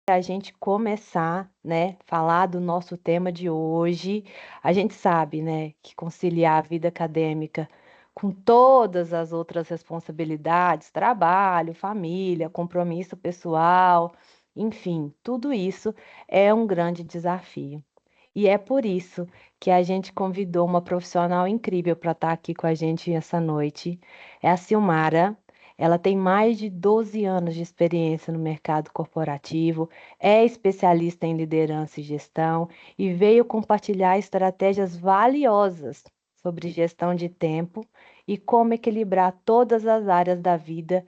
a gente começar, né, falar do nosso tema de hoje. A gente sabe, né, que conciliar a vida acadêmica com todas as outras responsabilidades, trabalho, família, compromisso pessoal, enfim, tudo isso é um grande desafio. E é por isso que a gente convidou uma profissional incrível para estar aqui com a gente essa noite. É a Silmara. Ela tem mais de 12 anos de experiência no mercado corporativo, é especialista em liderança e gestão e veio compartilhar estratégias valiosas sobre gestão de tempo e como equilibrar todas as áreas da vida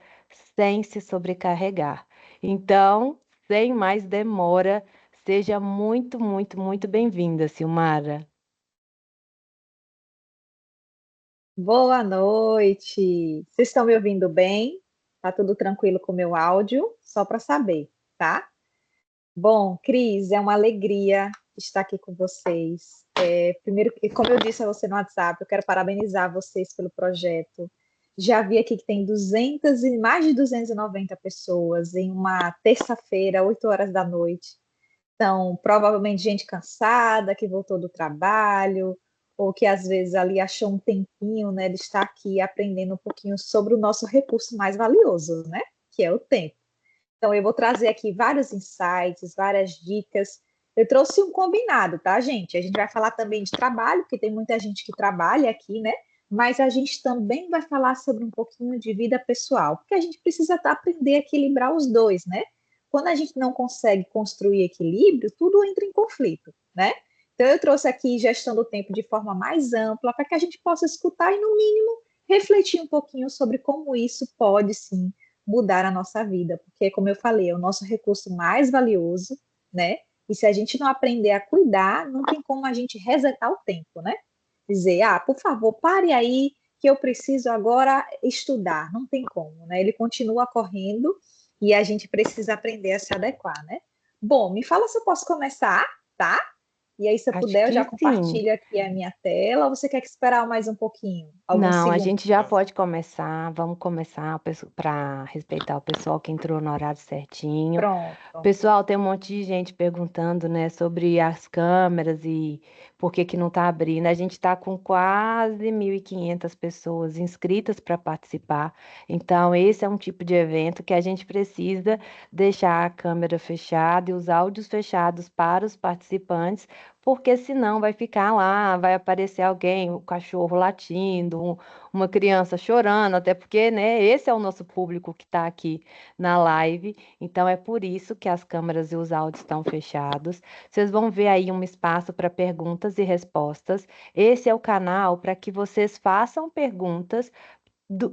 sem se sobrecarregar. Então, sem mais demora, seja muito, muito, muito bem-vinda, Silmara. Boa noite. Vocês estão me ouvindo bem? Tá tudo tranquilo com o meu áudio? Só para saber, tá? Bom, Cris, é uma alegria estar aqui com vocês. Primeiro, como eu disse a você no WhatsApp, eu quero parabenizar vocês pelo projeto. Já vi aqui que tem 200 e mais de 290 pessoas em uma terça-feira, 8 horas da noite. Então, provavelmente gente cansada, que voltou do trabalho, ou que às vezes ali achou um tempinho, né, de estar aqui aprendendo um pouquinho sobre o nosso recurso mais valioso, né, que é o tempo. Então, eu vou trazer aqui vários insights, várias dicas. Eu trouxe um combinado, tá, gente? A gente vai falar também de trabalho, porque tem muita gente que trabalha aqui, né? Mas a gente também vai falar sobre um pouquinho de vida pessoal, porque a gente precisa aprender a equilibrar os dois, né? Quando a gente não consegue construir equilíbrio, tudo entra em conflito, né? Então, eu trouxe aqui gestão do tempo de forma mais ampla, para que a gente possa escutar e, no mínimo, refletir um pouquinho sobre como isso pode, sim, mudar a nossa vida, porque, como eu falei, é o nosso recurso mais valioso, né? E se a gente não aprender a cuidar, não tem como a gente resetar o tempo, né? Dizer, por favor, pare aí, que eu preciso agora estudar. Não tem como, né? Ele continua correndo e a gente precisa aprender a se adequar, né? Bom, me fala se eu posso começar, tá? E aí, se eu Acho puder, eu já que sim. compartilho aqui a minha tela, ou você quer esperar mais um pouquinho, alguns Não, a segundos? gente já pode começar. Vamos começar para respeitar o pessoal que entrou no horário certinho. Pronto. Pessoal, tem um monte de gente perguntando, né, sobre as câmeras e por que que não está abrindo. A gente está com quase 1.500 pessoas inscritas para participar. Então, esse é um tipo de evento que a gente precisa deixar a câmera fechada e os áudios fechados para os participantes, porque senão vai ficar lá, vai aparecer alguém, o cachorro latindo, uma criança chorando, até porque, né, esse é o nosso público que está aqui na live. Então é por isso que as câmeras e os áudios estão fechados. Vocês vão ver aí um espaço para perguntas e respostas. Esse é o canal para que vocês façam perguntas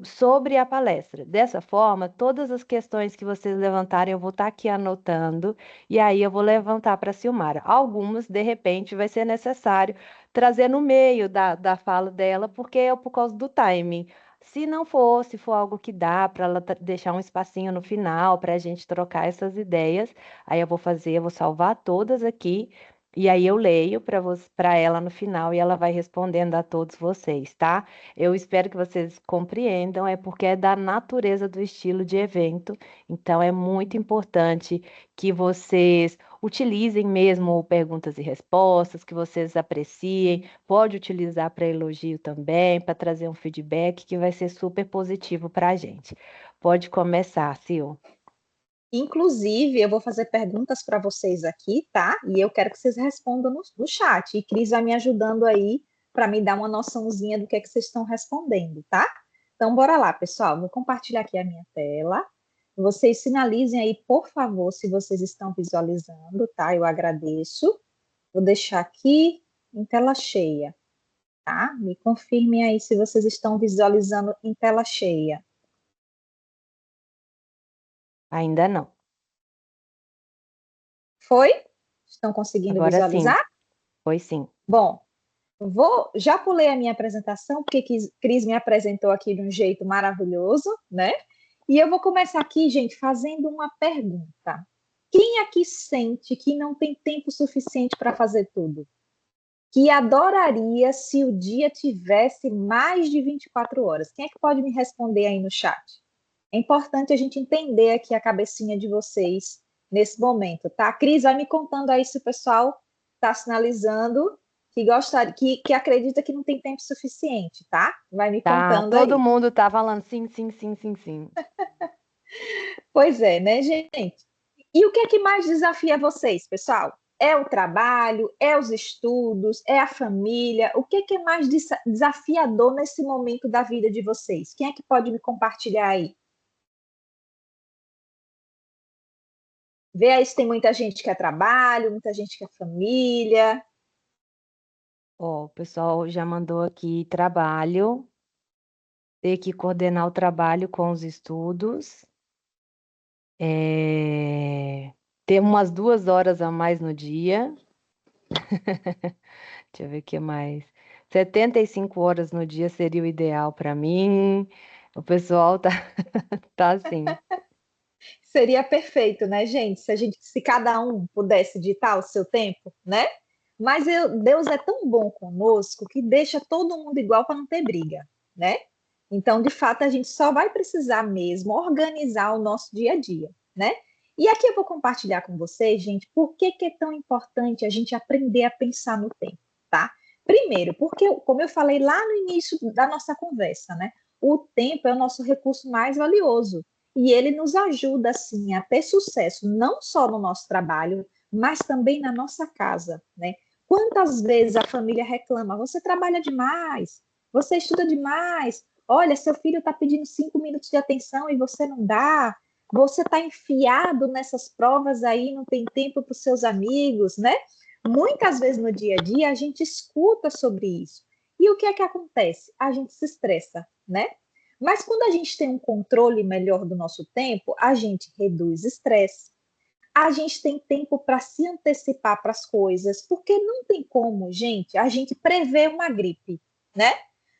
sobre a palestra. Dessa forma, todas as questões que vocês levantarem, eu vou estar aqui anotando e aí eu vou levantar para a Silmara. Algumas, de repente, vai ser necessário trazer no meio da fala dela, porque é por causa do timing. Se não for, se for algo que dá para ela deixar um espacinho no final para a gente trocar essas ideias, aí eu vou fazer, eu vou salvar todas aqui. E aí eu leio para ela no final e ela vai respondendo a todos vocês, tá? Eu espero que vocês compreendam, é porque é da natureza do estilo de evento, então é muito importante que vocês utilizem mesmo perguntas e respostas, que vocês apreciem, pode utilizar para elogio também, para trazer um feedback que vai ser super positivo para a gente. Pode começar, Sil. Inclusive, eu vou fazer perguntas para vocês aqui, tá? E eu quero que vocês respondam no chat. E Cris vai me ajudando aí para me dar uma noçãozinha do que é que vocês estão respondendo, tá? Então, bora lá, pessoal. Vou compartilhar aqui a minha tela. Vocês sinalizem aí, por favor, se vocês estão visualizando, tá? Eu agradeço. Vou deixar aqui em tela cheia, tá? Me confirmem aí se vocês estão visualizando em tela cheia. Ainda não. Foi? Estão conseguindo Agora sim, visualizar? foi sim. Bom, já pulei a minha apresentação, porque Cris me apresentou aqui de um jeito maravilhoso, né? E eu vou começar aqui, gente, fazendo uma pergunta. Quem aqui sente que não tem tempo suficiente para fazer tudo? Que adoraria se o dia tivesse mais de 24 horas? Quem é que pode me responder aí no chat? É importante a gente entender aqui a cabecinha de vocês nesse momento, tá? Cris, vai me contando aí se o pessoal está sinalizando que gosta, que acredita que não tem tempo suficiente, tá? Vai me Tá, contando todo aí. mundo tá falando sim, sim, sim, sim, sim. Pois é, né, gente? E o que é que mais desafia vocês, pessoal? É o trabalho, é os estudos, é a família? O que é mais desafiador nesse momento da vida de vocês? Quem é que pode me compartilhar aí? Vê aí se tem muita gente que é trabalho, muita gente que é família. Ó, o pessoal já mandou aqui trabalho, ter que coordenar o trabalho com os estudos, ter umas 2 horas a mais no dia. Deixa eu ver o que mais. 75 horas no dia seria o ideal para mim. O pessoal tá, tá assim. Seria perfeito, né, gente? Se cada um pudesse ditar o seu tempo, né? Mas Deus é tão bom conosco que deixa todo mundo igual para não ter briga, né? Então, de fato, a gente só vai precisar mesmo organizar o nosso dia a dia, né? E aqui eu vou compartilhar com vocês, gente, por que que é tão importante a gente aprender a pensar no tempo, tá? Primeiro, porque, como eu falei lá no início da nossa conversa, né? O tempo é o nosso recurso mais valioso e ele nos ajuda, assim, a ter sucesso, não só no nosso trabalho, mas também na nossa casa, né? Quantas vezes a família reclama, você trabalha demais, você estuda demais, olha, seu filho está pedindo 5 minutos de atenção e você não dá, você está enfiado nessas provas aí, não tem tempo para os seus amigos, né? Muitas vezes no dia a dia a gente escuta sobre isso. E o que é que acontece? A gente se estressa, né? Mas quando a gente tem um controle melhor do nosso tempo, a gente reduz estresse, a gente tem tempo para se antecipar para as coisas, porque não tem como, gente, a gente prever uma gripe, né?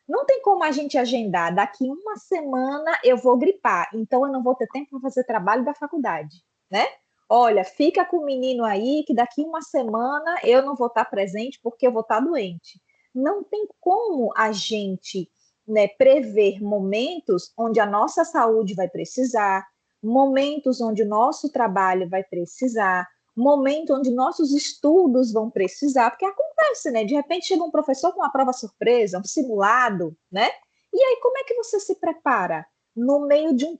Não tem como a gente agendar, daqui uma semana eu vou gripar, então eu não vou ter tempo para fazer trabalho da faculdade, né? Olha, fica com o menino aí que daqui uma semana eu não vou estar presente porque eu vou estar doente. Não tem como a gente, né, prever momentos onde a nossa saúde vai precisar, momentos onde o nosso trabalho vai precisar, momento onde nossos estudos vão precisar, porque acontece, né? De repente chega um professor com uma prova surpresa, um simulado, né? E aí como é que você se prepara no meio de um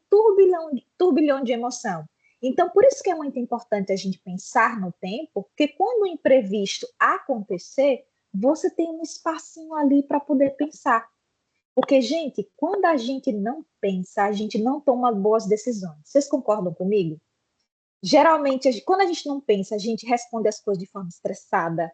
turbilhão de emoção? Então, por isso que é muito importante a gente pensar no tempo, porque quando o imprevisto acontecer, você tem um espacinho ali para poder pensar. Porque, gente, quando a gente não pensa, a gente não toma boas decisões. Vocês concordam comigo? Geralmente, quando a gente não pensa, a gente responde as coisas de forma estressada,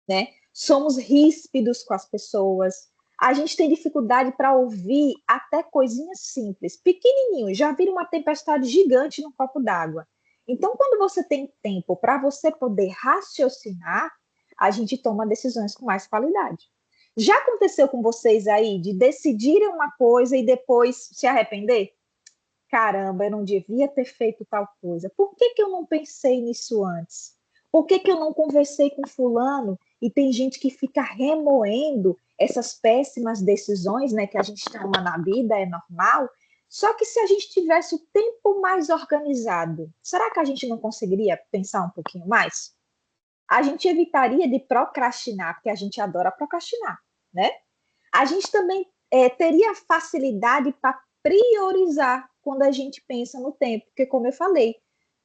né? Somos ríspidos com as pessoas. A gente tem dificuldade para ouvir até coisinhas simples, pequenininho. Já vira uma tempestade gigante num copo d'água. Então, quando você tem tempo para você poder raciocinar, a gente toma decisões com mais qualidade. Já aconteceu com vocês aí de decidirem uma coisa e depois se arrepender? Caramba, eu não devia ter feito tal coisa. Por que que eu não pensei nisso antes? Por que que eu não conversei com fulano? E tem gente que fica remoendo essas péssimas decisões, né, que a gente toma na vida, é normal. Só que se a gente tivesse o tempo mais organizado, será que a gente não conseguiria pensar um pouquinho mais? A gente evitaria de procrastinar, porque a gente adora procrastinar, né? A gente também teria facilidade para priorizar quando a gente pensa no tempo, porque, como eu falei,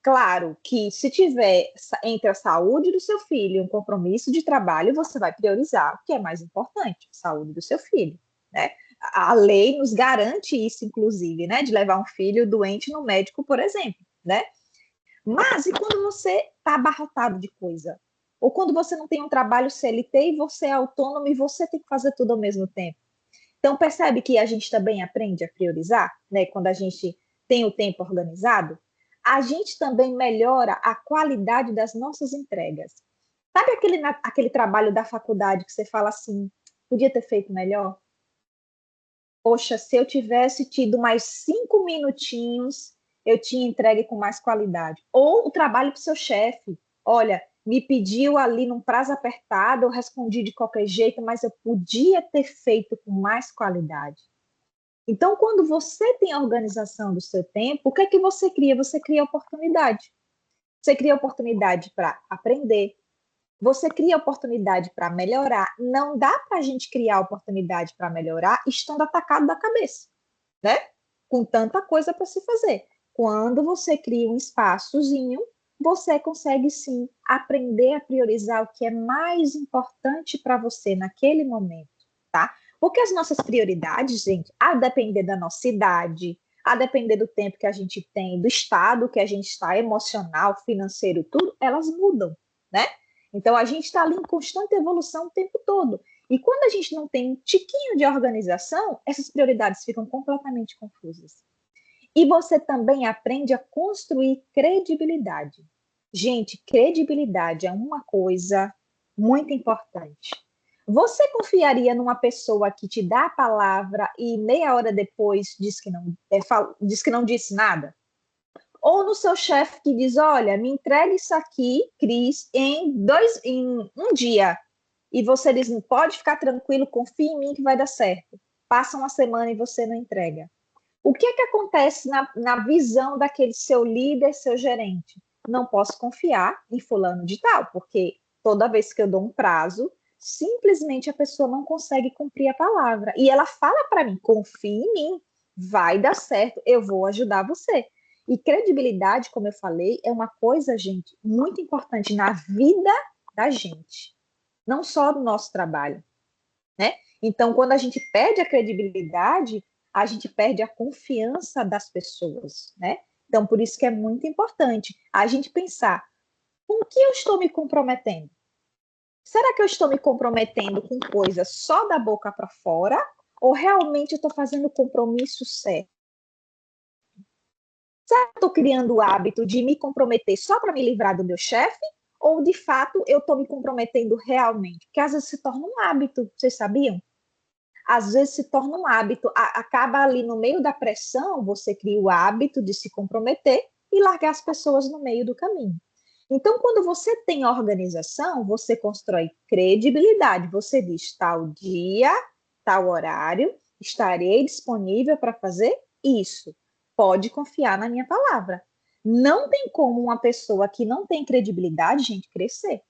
claro que se tiver entre a saúde do seu filho e um compromisso de trabalho, você vai priorizar o que é mais importante, a saúde do seu filho, né? A lei nos garante isso, inclusive, né? De levar um filho doente no médico, por exemplo, né? Mas e quando você está abarrotado de coisa? Ou quando você não tem um trabalho CLT e você é autônomo e você tem que fazer tudo ao mesmo tempo? Então, percebe que a gente também aprende a priorizar, né? Quando a gente tem o tempo organizado, a gente também melhora a qualidade das nossas entregas. Sabe aquele trabalho da faculdade que você fala assim, podia ter feito melhor? Poxa, se eu tivesse tido mais 5 minutinhos, eu tinha entregue com mais qualidade. Ou o trabalho para o seu chefe. Olha, me pediu ali num prazo apertado, eu respondi de qualquer jeito, mas eu podia ter feito com mais qualidade. Então, quando você tem a organização do seu tempo, o que é que você cria? Você cria oportunidade. Você cria oportunidade para aprender, você cria oportunidade para melhorar. Não dá para a gente criar oportunidade para melhorar estando atacado da cabeça, né? Com tanta coisa para se fazer. Quando você cria um espaçozinho, você consegue sim aprender a priorizar o que é mais importante para você naquele momento, tá? Porque as nossas prioridades, gente, a depender da nossa idade, a depender do tempo que a gente tem, do estado que a gente está, emocional, financeiro, tudo, elas mudam, né? Então a gente está ali em constante evolução o tempo todo. E quando a gente não tem um tiquinho de organização, essas prioridades ficam completamente confusas. E você também aprende a construir credibilidade. Gente, credibilidade é uma coisa muito importante. Você confiaria numa pessoa que te dá a palavra e meia hora depois diz que não disse nada? Ou no seu chefe que diz, olha, me entregue isso aqui, Cris, em um dia. E você diz, pode ficar tranquilo, confia em mim que vai dar certo. Passa uma semana e você não entrega. O que é que acontece na visão daquele seu líder, seu gerente? Não posso confiar em fulano de tal, porque toda vez que eu dou um prazo, simplesmente a pessoa não consegue cumprir a palavra. E ela fala para mim, confie em mim, vai dar certo, eu vou ajudar você. E credibilidade, como eu falei, é uma coisa, gente, muito importante na vida da gente, não só do nosso trabalho, né? Então, quando a gente perde a credibilidade, a gente perde a confiança das pessoas, né? Então, por isso que é muito importante a gente pensar, com o que eu estou me comprometendo? Será que eu estou me comprometendo com coisas só da boca para fora? Ou realmente eu estou fazendo o compromisso certo? Será que eu estou criando o hábito de me comprometer só para me livrar do meu chefe? Ou, de fato, eu estou me comprometendo realmente? Porque às vezes se torna um hábito, vocês sabiam? Às vezes se torna um hábito, acaba ali no meio da pressão, você cria o hábito de se comprometer e largar as pessoas no meio do caminho. Então, quando você tem organização, você constrói credibilidade. Você diz tal dia, tal horário, estarei disponível para fazer isso. Pode confiar na minha palavra. Não tem como uma pessoa que não tem credibilidade, gente, crescer.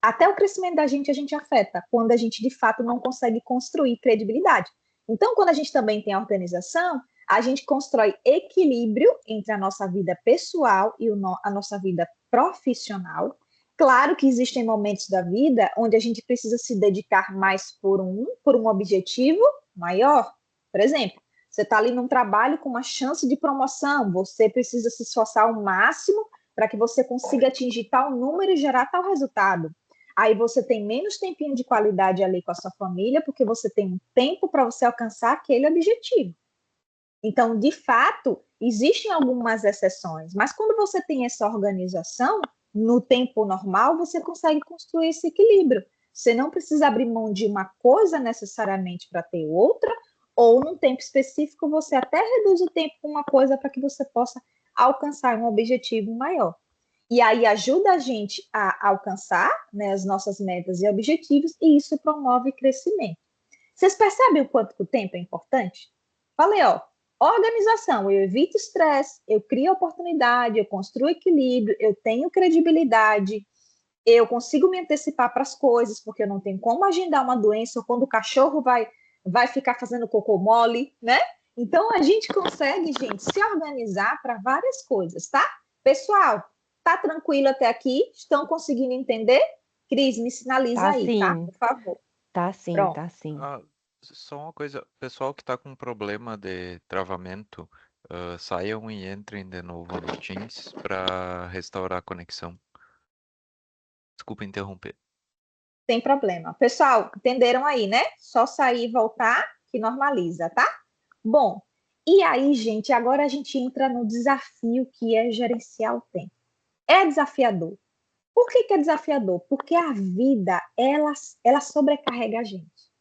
Até o crescimento da gente a gente afeta quando a gente de fato não consegue construir credibilidade. Então, quando a gente também tem a organização, a gente constrói equilíbrio entre a nossa vida pessoal e a nossa vida profissional. Claro que existem momentos da vida onde a gente precisa se dedicar mais por um objetivo maior. Por exemplo, você está ali num trabalho com uma chance de promoção, você precisa se esforçar ao máximo para que você consiga atingir tal número e gerar tal resultado. Aí você tem menos tempinho de qualidade ali com a sua família, porque você tem um tempo para você alcançar aquele objetivo. Então, de fato, existem algumas exceções, mas quando você tem essa organização, no tempo normal, você consegue construir esse equilíbrio. Você não precisa abrir mão de uma coisa necessariamente para ter outra, ou num tempo específico, você até reduz o tempo com uma coisa para que você possa alcançar um objetivo maior. E aí ajuda a gente a alcançar, né, as nossas metas e objetivos, e isso promove crescimento. Vocês percebem o quanto o tempo é importante? Falei, ó, organização, eu evito estresse, eu crio oportunidade, eu construo equilíbrio, eu tenho credibilidade, eu consigo me antecipar para as coisas, porque eu não tenho como agendar uma doença, ou quando o cachorro vai ficar fazendo cocô mole, né? Então, a gente consegue, gente, se organizar para várias coisas, tá? Pessoal, tá tranquilo até aqui? Estão conseguindo entender? Cris, me sinaliza Tá aí, tá? sim, Por favor. tá sim, Pronto. tá sim. Ah, só uma coisa, pessoal que tá com problema de travamento, saiam e entrem de novo no Teams para restaurar a conexão. Desculpa interromper. Sem problema. Pessoal, entenderam aí, né? Só sair e voltar que normaliza, tá? Bom, e aí, gente, agora a gente entra no desafio que é gerenciar o tempo. É desafiador. Por que é desafiador? Porque a vida, ela sobrecarrega a gente.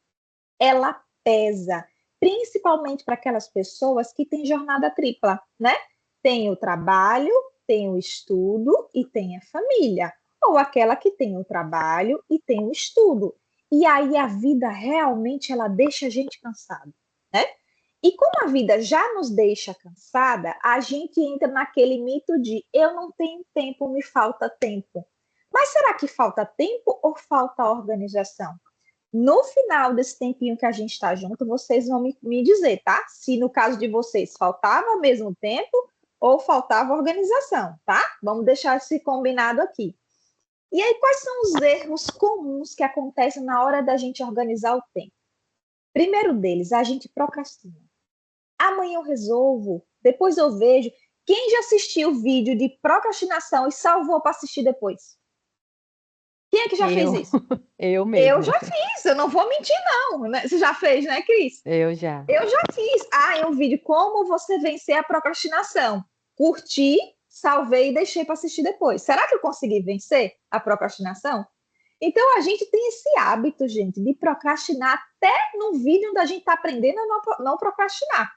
Ela pesa, principalmente para aquelas pessoas que têm jornada tripla, né? Tem o trabalho, tem o estudo e tem a família. Ou aquela que tem o trabalho e tem o estudo. E aí a vida realmente ela deixa a gente cansado, né? E como a vida já nos deixa cansada, a gente entra naquele mito de eu não tenho tempo, me falta tempo. Mas será que falta tempo ou falta organização? No final desse tempinho que a gente está junto, vocês vão me dizer, tá? Se no caso de vocês faltava mesmo tempo ou faltava organização, tá? Vamos deixar esse combinado aqui. E aí, quais são os erros comuns que acontecem na hora da gente organizar o tempo? Primeiro deles, a gente procrastina. Amanhã eu resolvo, depois eu vejo. Quem já assistiu o vídeo de procrastinação e salvou para assistir depois? Quem é que já fez isso? Eu Eu mesma. já fiz, eu não vou mentir, não. Né? Você já fez, né, Cris? Eu já. Eu já fiz. Ah, é um vídeo como você vencer a procrastinação. Curti, salvei e deixei para assistir depois. Será que eu consegui vencer a procrastinação? Então, a gente tem esse hábito, gente, de procrastinar até no vídeo onde a gente está aprendendo a não procrastinar.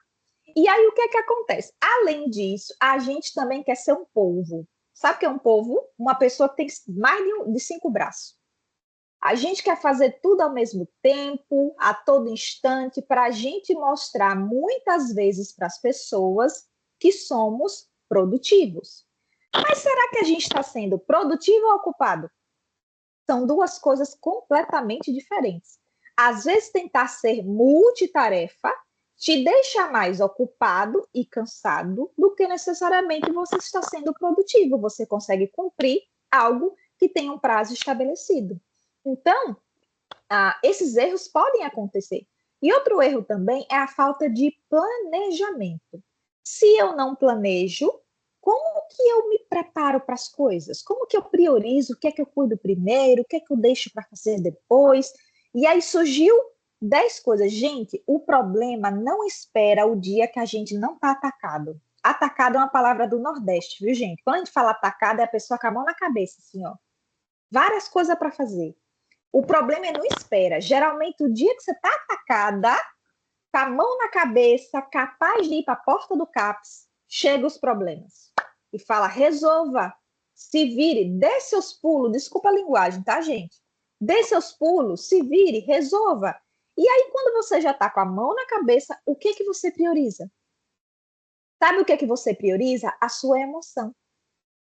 E aí, o que é que acontece? Além disso, a gente também quer ser um polvo. Sabe o que é um polvo? Uma pessoa que tem mais de 5 braços. A gente quer fazer tudo ao mesmo tempo, a todo instante, para a gente mostrar muitas vezes para as pessoas que somos produtivos. Mas será que a gente está sendo produtivo ou ocupado? São duas coisas completamente diferentes. Às vezes, tentar ser multitarefa te deixa mais ocupado e cansado do que necessariamente você está sendo produtivo. Você consegue cumprir algo que tem um prazo estabelecido. Então, esses erros podem acontecer. E outro erro também é a falta de planejamento. Se eu não planejo, como que eu me preparo para as coisas? Como que eu priorizo? O que é que eu cuido primeiro? O que é que eu deixo para fazer depois? E aí surgiu 10 coisas. Gente, o problema não espera o dia que a gente não está atacado. Atacado é uma palavra do Nordeste, viu, gente? Quando a gente fala atacado, é a pessoa com a mão na cabeça, assim, ó. Várias coisas para fazer. O problema é não espera. Geralmente, o dia que você está atacada, com a mão na cabeça, capaz de ir para a porta do CAPS, chegam os problemas. E fala, resolva, se vire, dê seus pulos, desculpa a linguagem, tá, gente? Dê seus pulos, se vire, resolva. E aí, quando você já está com a mão na cabeça, o que você prioriza? Sabe o que você prioriza? A sua emoção.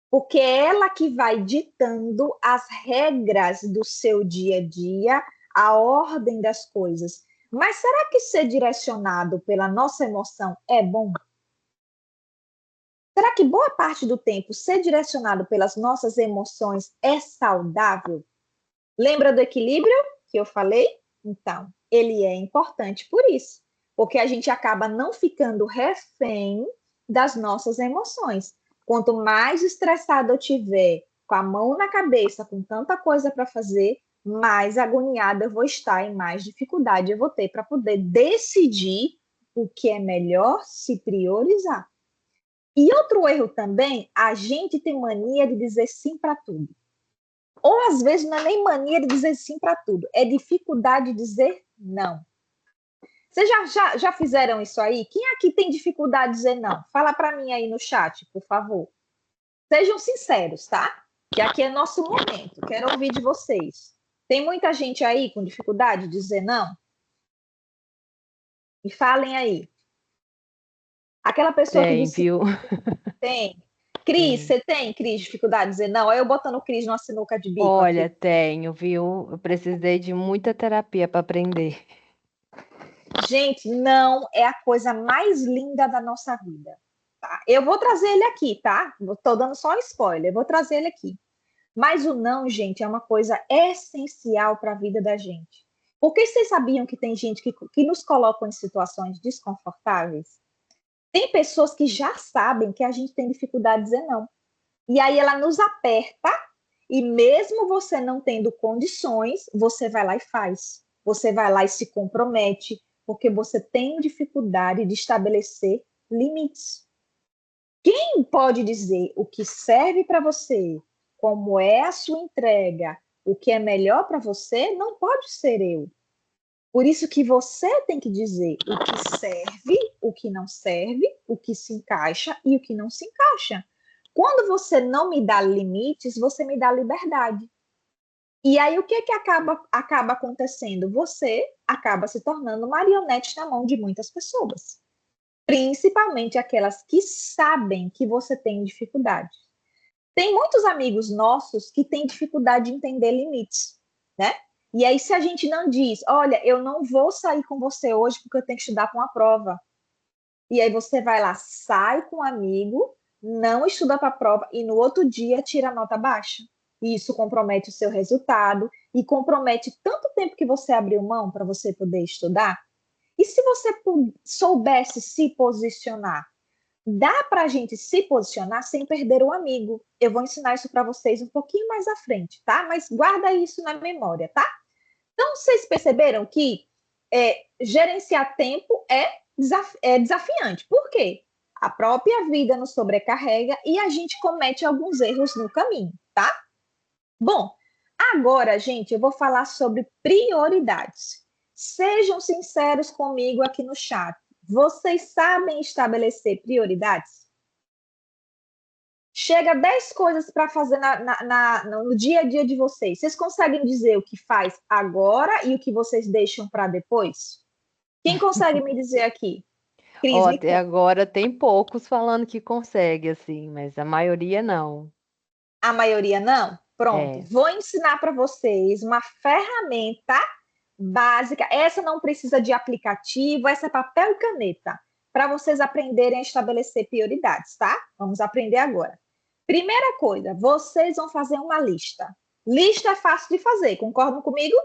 Porque é ela que vai ditando as regras do seu dia a dia, a ordem das coisas. Mas será que ser direcionado pela nossa emoção é bom? Será que boa parte do tempo ser direcionado pelas nossas emoções é saudável? Lembra do equilíbrio que eu falei? Então, ele é importante por isso, porque a gente acaba não ficando refém das nossas emoções. Quanto mais estressado eu tiver, com a mão na cabeça, com tanta coisa para fazer, mais agoniada eu vou estar e mais dificuldade eu vou ter para poder decidir o que é melhor se priorizar. E outro erro também, a gente tem mania de dizer sim para tudo. Ou às vezes não é nem mania de dizer sim para tudo, é dificuldade de dizer não. Vocês já fizeram isso aí? Quem aqui tem dificuldade de dizer não? Fala para mim aí no chat, por favor. Sejam sinceros, tá? Que aqui é nosso momento. Quero ouvir de vocês. Tem muita gente aí com dificuldade de dizer não? Me falem aí. Aquela pessoa que Tem, disse viu? tem. Cris, você tem, Cris, dificuldade de dizer não? Aí eu botando o Cris numa sinuca de bico Olha, aqui. tenho, viu? Eu precisei de muita terapia para aprender. Gente, não é a coisa mais linda da nossa vida. Tá? Eu vou trazer ele aqui, tá? Estou dando só um spoiler, eu vou trazer ele aqui. Mas o não, gente, é uma coisa essencial para a vida da gente. Porque vocês sabiam que tem gente que nos coloca em situações desconfortáveis? Tem pessoas que já sabem que a gente tem dificuldade de dizer não. E aí ela nos aperta, e mesmo você não tendo condições, você vai lá e faz. Você vai lá e se compromete, porque você tem dificuldade de estabelecer limites. Quem pode dizer o que serve para você, como é a sua entrega, o que é melhor para você, não pode ser eu. Por isso que você tem que dizer o que serve, o que não serve, o que se encaixa e o que não se encaixa. Quando você não me dá limites, você me dá liberdade. E aí o que acaba acontecendo? Você acaba se tornando marionete na mão de muitas pessoas. principalmente aquelas que sabem que você tem dificuldade. Tem muitos amigos nossos que têm dificuldade de entender limites, né? E aí, se a gente não diz, olha, eu não vou sair com você hoje porque eu tenho que estudar para uma prova. E aí você vai lá, sai com um amigo, não estuda para a prova e no outro dia tira a nota baixa. E isso compromete o seu resultado e compromete tanto tempo que você abriu mão para você poder estudar. E se você soubesse se posicionar? Dá para a gente se posicionar sem perder o amigo. Eu vou ensinar isso para vocês um pouquinho mais à frente, tá? Mas guarda isso na memória, tá? Então, vocês perceberam que gerenciar tempo é desafiante. Por quê? A própria vida nos sobrecarrega e a gente comete alguns erros no caminho, tá? Bom, agora, gente, eu vou falar sobre prioridades. Sejam sinceros comigo aqui no chat. Vocês sabem estabelecer prioridades? Chega 10 coisas para fazer no dia a dia de vocês. Vocês conseguem dizer o que faz agora e o que vocês deixam para depois? Quem consegue me dizer aqui? Cris, me Até conta. agora tem poucos falando que consegue, assim, mas a maioria não. A maioria não? Pronto. É. Vou ensinar para vocês uma ferramenta básica. Essa não precisa de aplicativo, essa é papel e caneta, para vocês aprenderem a estabelecer prioridades, tá? Vamos aprender agora. Primeira coisa, vocês vão fazer uma lista. Lista é fácil de fazer, concordam comigo?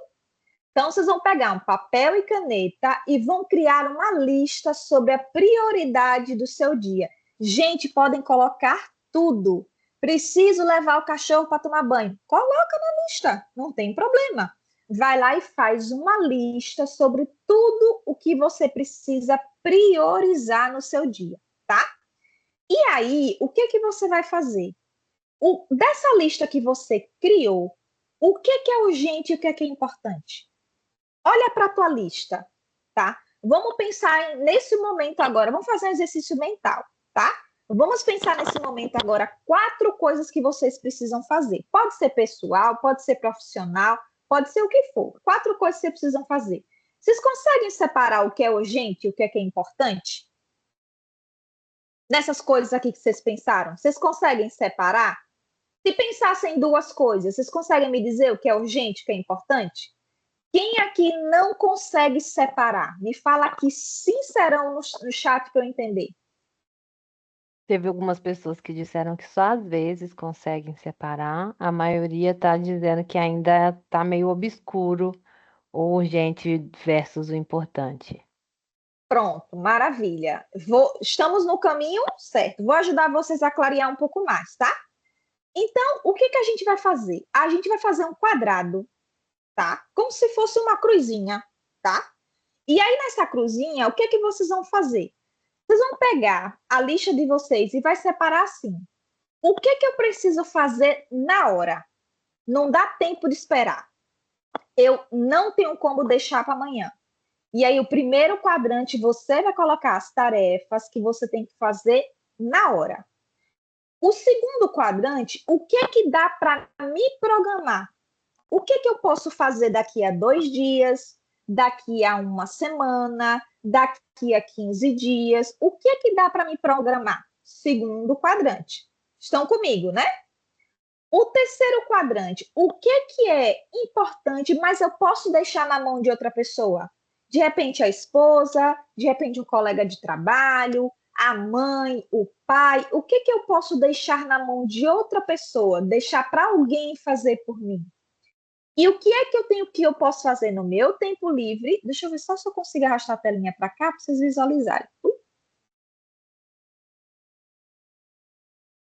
Então, vocês vão pegar um papel e caneta e vão criar uma lista sobre a prioridade do seu dia. Gente, podem colocar tudo. Preciso levar o cachorro para tomar banho. Coloca na lista, não tem problema. Vai lá e faz uma lista sobre tudo o que você precisa priorizar no seu dia, tá? E aí, o que que você vai fazer? Dessa lista que você criou, o que que é urgente e o que é importante? Olha para a tua lista, tá? Vamos pensar nesse momento agora, vamos fazer um exercício mental, tá? Vamos pensar nesse momento agora 4 coisas que vocês precisam fazer. Pode ser pessoal, pode ser profissional, pode ser o que for. 4 coisas que vocês precisam fazer. Vocês conseguem separar o que é urgente e o que é importante? Nessas coisas aqui que vocês pensaram, vocês conseguem separar? Se pensassem em 2 coisas, vocês conseguem me dizer o que é urgente e o que é importante? Quem aqui não consegue separar? Me fala aqui sincerão no chat para eu entender. Teve algumas pessoas que disseram que só às vezes conseguem separar. A maioria está dizendo que ainda está meio obscuro o urgente versus o importante. Pronto, maravilha. Estamos no caminho certo. Vou ajudar vocês a clarear um pouco mais, tá? Então, o que que a gente vai fazer? A gente vai fazer um quadrado, tá? Como se fosse uma cruzinha, tá? E aí, nessa cruzinha, o que que vocês vão fazer? Vocês vão pegar a lista de vocês e vai separar assim. O que que eu preciso fazer na hora? Não dá tempo de esperar. Eu não tenho como deixar para amanhã. E aí, o primeiro quadrante, você vai colocar as tarefas que você tem que fazer na hora. O segundo quadrante, o que é que dá para me programar? O que é que eu posso fazer daqui a 2 dias, daqui a uma semana, daqui a 15 dias? O que é que dá para me programar? Segundo quadrante. Estão comigo, né? O terceiro quadrante, o que é importante, mas eu posso deixar na mão de outra pessoa? De repente a esposa, de repente um colega de trabalho, a mãe, o pai. O que eu posso deixar na mão de outra pessoa? Deixar para alguém fazer por mim? E o que é que eu posso fazer no meu tempo livre? Deixa eu ver só se eu consigo arrastar a telinha para cá para vocês visualizarem.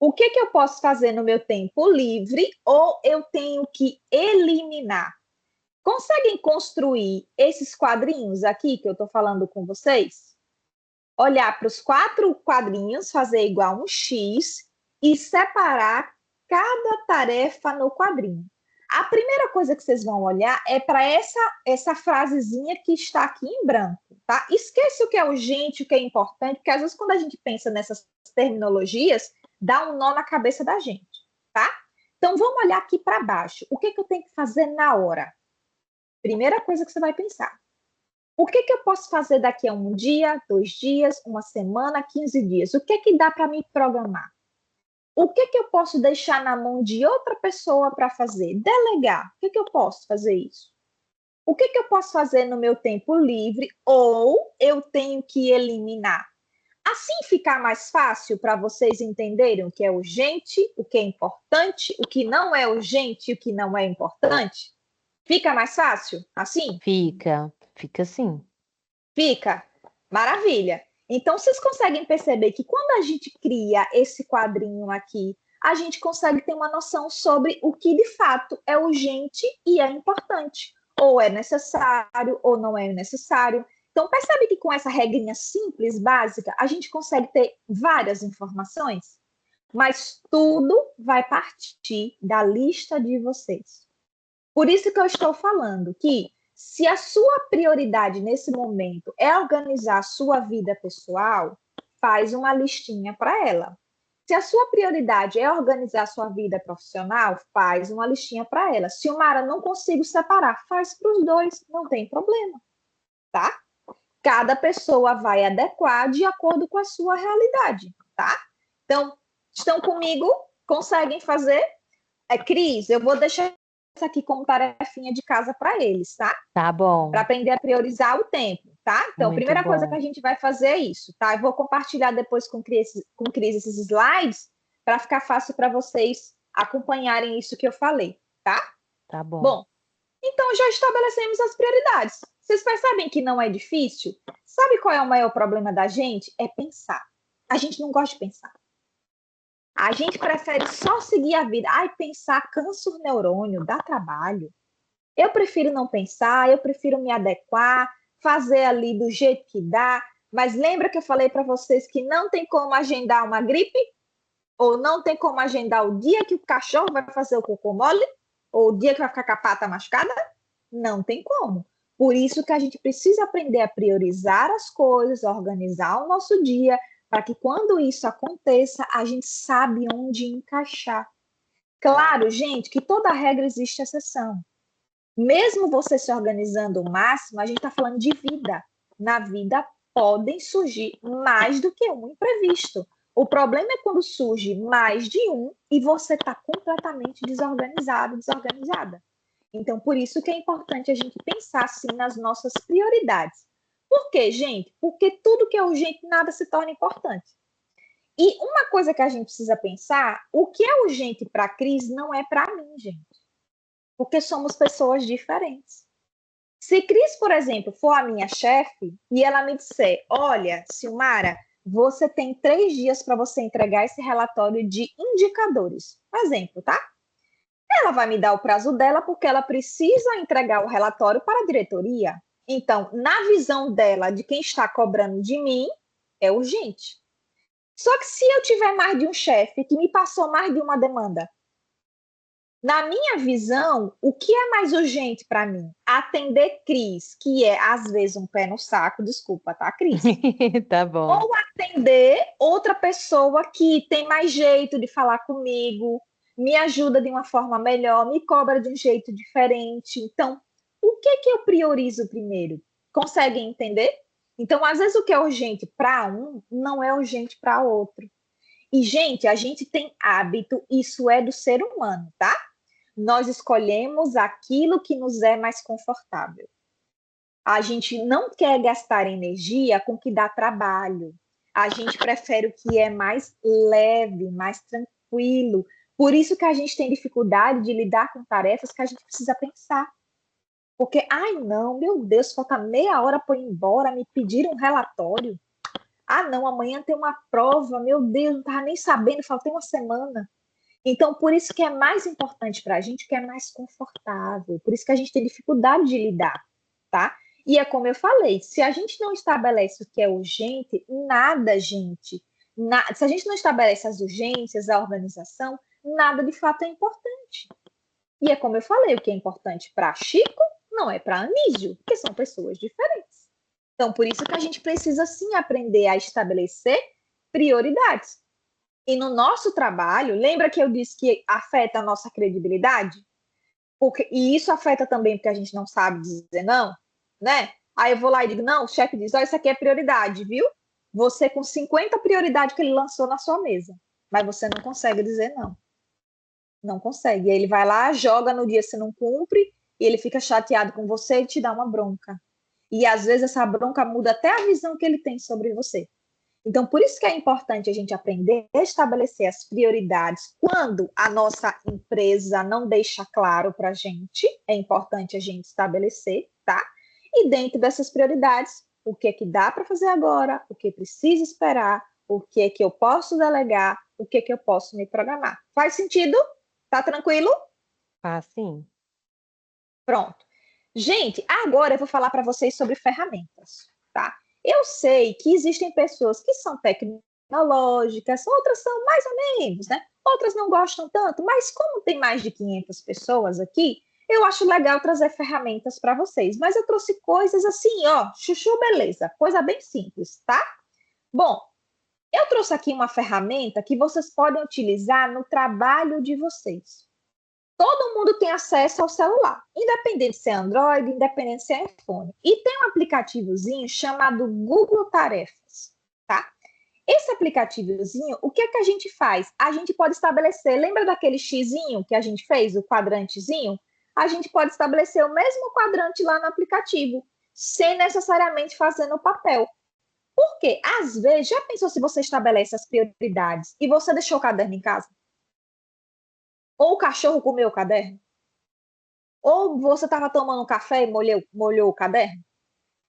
O que eu posso fazer no meu tempo livre ou eu tenho que eliminar? Conseguem construir esses quadrinhos aqui que eu estou falando com vocês? Olhar para os 4 quadrinhos, fazer igual um X e separar cada tarefa no quadrinho. A primeira coisa que vocês vão olhar é para essa frasezinha que está aqui em branco, tá? Esquece o que é urgente, o que é importante, porque às vezes quando a gente pensa nessas terminologias, dá um nó na cabeça da gente, tá? Então vamos olhar aqui para baixo. O que eu tenho que fazer na hora? Primeira coisa que você vai pensar. O que eu posso fazer daqui a 1 dia, 2 dias, 1 semana, 15 dias? O que dá para me programar? O que eu posso deixar na mão de outra pessoa para fazer? Delegar. O que eu posso fazer isso? O que eu posso fazer no meu tempo livre ou eu tenho que eliminar? Assim ficar mais fácil para vocês entenderem o que é urgente, o que é importante, o que não é urgente e o que não é importante? Fica mais fácil assim? Fica assim. Fica. Maravilha. Então, vocês conseguem perceber que quando a gente cria esse quadrinho aqui, a gente consegue ter uma noção sobre o que de fato é urgente e é importante. Ou é necessário, ou não é necessário. Então, percebe que com essa regrinha simples, básica, a gente consegue ter várias informações? Mas tudo vai partir da lista de vocês. Por isso que eu estou falando que se a sua prioridade nesse momento é organizar a sua vida pessoal, faz uma listinha para ela. Se a sua prioridade é organizar a sua vida profissional, faz uma listinha para ela. Se o Mara não consigo separar, faz para os dois, não tem problema, tá? Cada pessoa vai adequar de acordo com a sua realidade, tá? Então, estão comigo? Conseguem fazer? Cris, eu vou deixar isso aqui como tarefinha de casa para eles, tá? Tá Para bom. aprender a priorizar o tempo, tá? Então, a Muito primeira coisa que bom. a gente vai fazer é isso, tá? Eu vou compartilhar depois com Cris esses slides para ficar fácil para vocês acompanharem isso que eu falei, tá? Tá bom. Bom, então já estabelecemos as prioridades. Vocês percebem que não é difícil? Sabe qual é o maior problema da gente? É pensar. A gente não gosta de pensar. A gente prefere só seguir a vida. Ai, pensar cansa o neurônio, dá trabalho. Eu prefiro não pensar, eu prefiro me adequar, fazer ali do jeito que dá. Mas lembra que eu falei para vocês que não tem como agendar uma gripe? Ou não tem como agendar o dia que o cachorro vai fazer o cocô mole? Ou o dia que vai ficar com a pata machucada? Não tem como. Por isso que a gente precisa aprender a priorizar as coisas, organizar o nosso dia, para que quando isso aconteça, a gente sabe onde encaixar. Claro, gente, que toda regra existe exceção. Mesmo você se organizando o máximo, a gente está falando de vida. Na vida podem surgir mais do que um imprevisto. O problema é quando surge mais de um e você está completamente desorganizado, desorganizada. Então, por isso que é importante a gente pensar, sim, nas nossas prioridades. Por quê, gente? Porque tudo que é urgente, nada se torna importante. E uma coisa que a gente precisa pensar, o que é urgente para a Cris não é para mim, gente. Porque somos pessoas diferentes. Se Cris, por exemplo, for a minha chefe e ela me disser, olha, Silmara, você tem 3 dias para você entregar esse relatório de indicadores. Exemplo, tá? Ela vai me dar o prazo dela porque ela precisa entregar o relatório para a diretoria. Então, na visão dela, de quem está cobrando de mim, é urgente. Só que se eu tiver mais de um chefe que me passou mais de uma demanda, na minha visão, o que é mais urgente para mim? Atender Cris, que é às vezes um pé no saco, desculpa, tá, Cris? Tá bom. Ou atender outra pessoa que tem mais jeito de falar comigo, me ajuda de uma forma melhor, me cobra de um jeito diferente. Então, o que eu priorizo primeiro? Conseguem entender? Então, às vezes o que é urgente para um não é urgente para outro. E, gente, a gente tem hábito, isso é do ser humano, tá? Nós escolhemos aquilo que nos é mais confortável. A gente não quer gastar energia com o que dá trabalho. A gente prefere o que é mais leve, mais tranquilo. Por isso que a gente tem dificuldade de lidar com tarefas que a gente precisa pensar. Porque, ai não, meu Deus, falta meia hora para ir embora, me pediram um relatório. Ah não, amanhã tem uma prova, meu Deus, não estava nem sabendo, faltei uma semana. Então, por isso que é mais importante para a gente, que é mais confortável. Por isso que a gente tem dificuldade de lidar, tá? E é como eu falei, se a gente não estabelece o que é urgente, nada, gente. Se a gente não estabelece as urgências, a organização, nada de fato é importante. E é como eu falei, o que é importante para Chico não é para Anísio, porque são pessoas diferentes. Então, por isso que a gente precisa, sim, aprender a estabelecer prioridades. E no nosso trabalho, lembra que eu disse que afeta a nossa credibilidade? E isso afeta também porque a gente não sabe dizer não, né? Aí eu vou lá e digo, não, o chefe diz, isso aqui é prioridade, viu? Você com 50 prioridades que ele lançou na sua mesa. Mas você não consegue dizer não. Não consegue. E aí ele vai lá, joga no dia, você não cumpre, e ele fica chateado com você e te dá uma bronca. E às vezes essa bronca muda até a visão que ele tem sobre você. Então, por isso que é importante a gente aprender a estabelecer as prioridades quando a nossa empresa não deixa claro para a gente, é importante a gente estabelecer, tá? E dentro dessas prioridades, o que é que dá para fazer agora, o que precisa esperar, o que é que eu posso delegar, o que é que eu posso me programar. Faz sentido? Tá tranquilo? Sim. Pronto. Gente, agora eu vou falar para vocês sobre ferramentas, tá? Eu sei que existem pessoas que são tecnológicas, outras são mais ou menos, né? Outras não gostam tanto, mas como tem mais de 500 pessoas aqui, eu acho legal trazer ferramentas para vocês. Mas eu trouxe coisas assim, ó, chuchu beleza, coisa bem simples, tá? Bom, eu trouxe aqui uma ferramenta que vocês podem utilizar no trabalho de vocês. Todo mundo tem acesso ao celular, independente se é Android, independente se é iPhone. E tem um aplicativozinho chamado Google Tarefas, tá? Esse aplicativozinho, o que é que a gente faz? A gente pode estabelecer, lembra daquele xizinho que a gente fez, o quadrantezinho? A gente pode estabelecer o mesmo quadrante lá no aplicativo, sem necessariamente fazer no papel. Porque, às vezes, já pensou se você estabelece as prioridades e você deixou o caderno em casa? Ou o cachorro comeu o caderno? Ou você estava tomando café e molhou o caderno?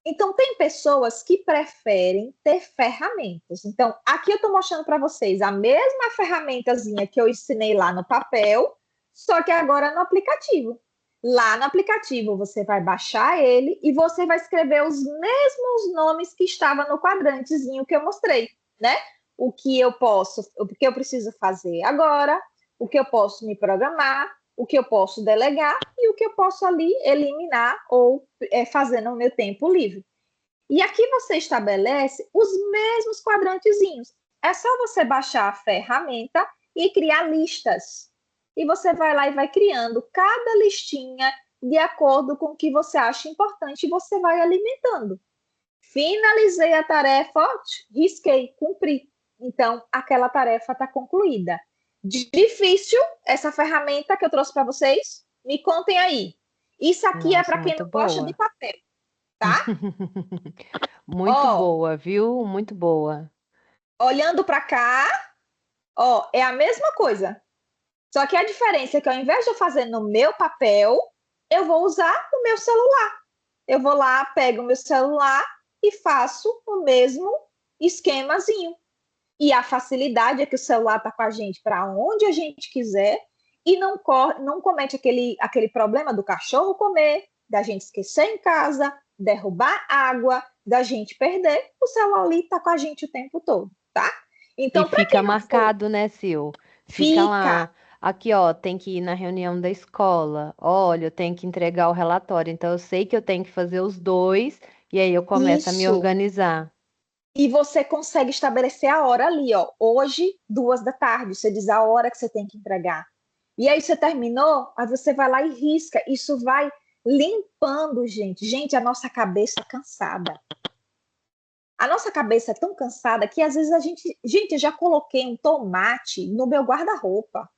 Então, tem pessoas que preferem ter ferramentas. Então, aqui eu estou mostrando para vocês a mesma ferramentazinha que eu ensinei lá no papel, só que agora no aplicativo. Lá no aplicativo, você vai baixar ele e você vai escrever os mesmos nomes que estavam no quadrantezinho que eu mostrei, né? O que eu posso, o que eu preciso fazer agora, o que eu posso me programar, o que eu posso delegar e o que eu posso ali eliminar ou fazer no meu tempo livre. E aqui você estabelece os mesmos quadrantezinhos. É só você baixar a ferramenta e criar listas. E você vai lá e vai criando cada listinha de acordo com o que você acha importante e você vai alimentando. Finalizei a tarefa, risquei, cumpri. Então, aquela tarefa está concluída. Difícil essa ferramenta que eu trouxe para vocês? Me contem aí. Isso aqui é Nossa, para quem muito não gosta de boa. papel, tá? Muito Ó, boa, viu? Muito boa. olhando para cá, ó, é a mesma coisa. Só que a diferença é que ao invés de eu fazer no meu papel, eu vou usar o meu celular. Eu vou lá, pego o meu celular e faço o mesmo esquemazinho. E a facilidade é que o celular está com a gente para onde a gente quiser e não comete aquele problema do cachorro comer, da gente esquecer em casa, derrubar água, da gente perder. O celular ali está com a gente o tempo todo, tá? E Então, para fica quem não for, marcado, né, Sil? Fica fica lá. Aqui, ó, tem que ir na reunião da escola. Olha, eu tenho que entregar o relatório. Então, eu sei que eu tenho que fazer os dois. E aí eu começo a me isso. organizar. E você consegue estabelecer a hora ali, ó. Hoje, 2 da tarde, você diz a hora que você tem que entregar. E aí você terminou, aí você vai lá e risca. Isso vai limpando, gente. Gente, a nossa cabeça é cansada. A nossa cabeça é tão cansada que às vezes a gente. Gente, eu já coloquei um tomate no meu guarda-roupa.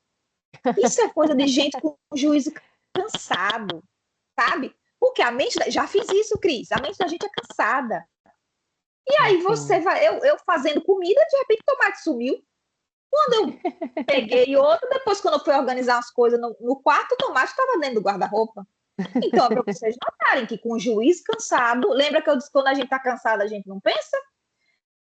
Isso é coisa de gente com juízo cansado, sabe? Porque a mente. Já fiz isso, Cris. A mente da gente é cansada. E aí você Assim. vai. Eu fazendo comida, de repente o tomate sumiu. Quando eu peguei outro, depois, quando eu fui organizar as coisas no quarto, o tomate estava dentro do guarda-roupa. Então, é para vocês notarem que com o juiz cansado, lembra que eu disse que quando a gente está cansado, a gente não pensa?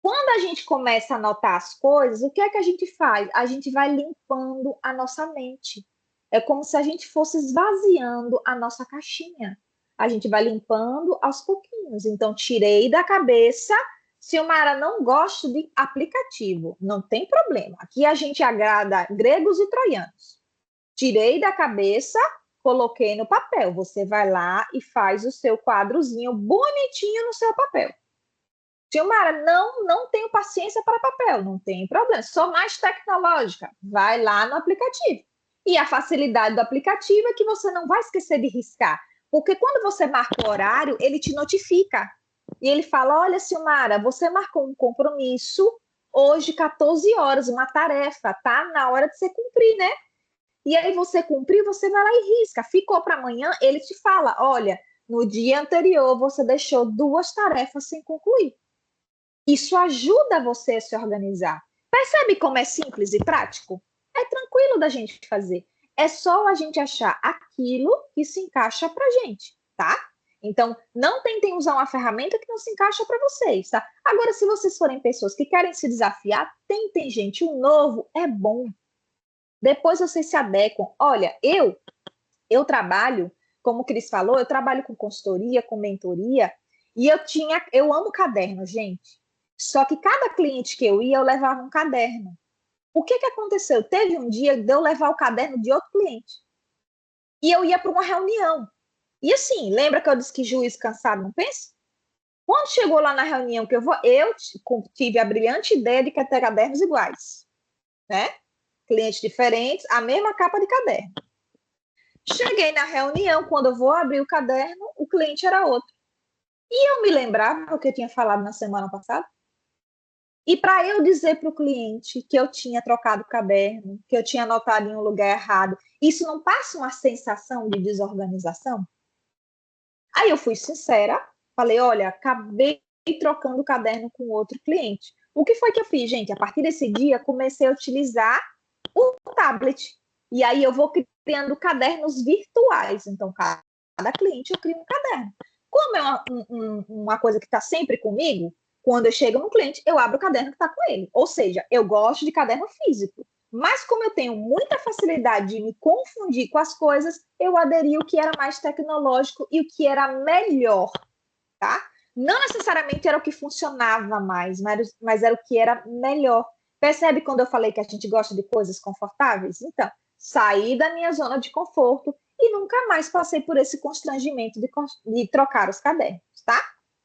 Quando a gente começa a anotar as coisas, o que é que a gente faz? A gente vai limpando a nossa mente. É como se a gente fosse esvaziando a nossa caixinha. A gente vai limpando aos pouquinhos. Então, tirei da cabeça. Silmara, não gosto de aplicativo. Não tem problema. Aqui a gente agrada gregos e troianos. Tirei da cabeça, coloquei no papel. Você vai lá e faz o seu quadrozinho bonitinho no seu papel. Silmara, não tenho paciência para papel, não tem problema, sou mais tecnológica. Vai lá no aplicativo. E a facilidade do aplicativo é que você não vai esquecer de riscar. Porque quando você marca o horário, ele te notifica. E ele fala, olha, Silmara, você marcou um compromisso hoje, 14 horas, uma tarefa, tá? Na hora de você cumprir, né? E aí você cumprir, você vai lá e risca. Ficou para amanhã, ele te fala, olha, no dia anterior você deixou 2 tarefas sem concluir. Isso ajuda você a se organizar. Percebe como é simples e prático? É tranquilo da gente fazer. É só a gente achar aquilo que se encaixa para gente, tá? Então, não tentem usar uma ferramenta que não se encaixa para vocês, tá? Agora, se vocês forem pessoas que querem se desafiar, tentem, gente. O novo é bom. Depois vocês se adequam. Olha, eu trabalho, como o Cris falou, eu trabalho com consultoria, com mentoria, e eu amo caderno, gente. Só que cada cliente que eu ia, eu levava um caderno. O que aconteceu? Teve um dia de eu levar o caderno de outro cliente. E eu ia para uma reunião. E assim, lembra que eu disse que juiz cansado não pensa? Quando chegou lá na reunião que eu tive a brilhante ideia de ter cadernos iguais, né? Clientes diferentes, a mesma capa de caderno. Cheguei na reunião, quando eu vou abrir o caderno, o cliente era outro. E eu me lembrava o que eu tinha falado na semana passada. E para eu dizer para o cliente que eu tinha trocado o caderno, que eu tinha anotado em um lugar errado, isso não passa uma sensação de desorganização? Aí eu fui sincera, falei, olha, acabei trocando o caderno com outro cliente. O que foi que eu fiz, gente? A partir desse dia, comecei a utilizar o tablet. E aí eu vou criando cadernos virtuais. Então, cada cliente eu crio um caderno. Como é uma coisa que está sempre comigo, quando eu chego no cliente, eu abro o caderno que está com ele. Ou seja, eu gosto de caderno físico. Mas como eu tenho muita facilidade de me confundir com as coisas, eu aderi o que era mais tecnológico e o que era melhor, tá? Não necessariamente era o que funcionava mais, mas era o que era melhor. Percebe quando eu falei que a gente gosta de coisas confortáveis? Então, saí da minha zona de conforto e nunca mais passei por esse constrangimento de trocar os cadernos, tá?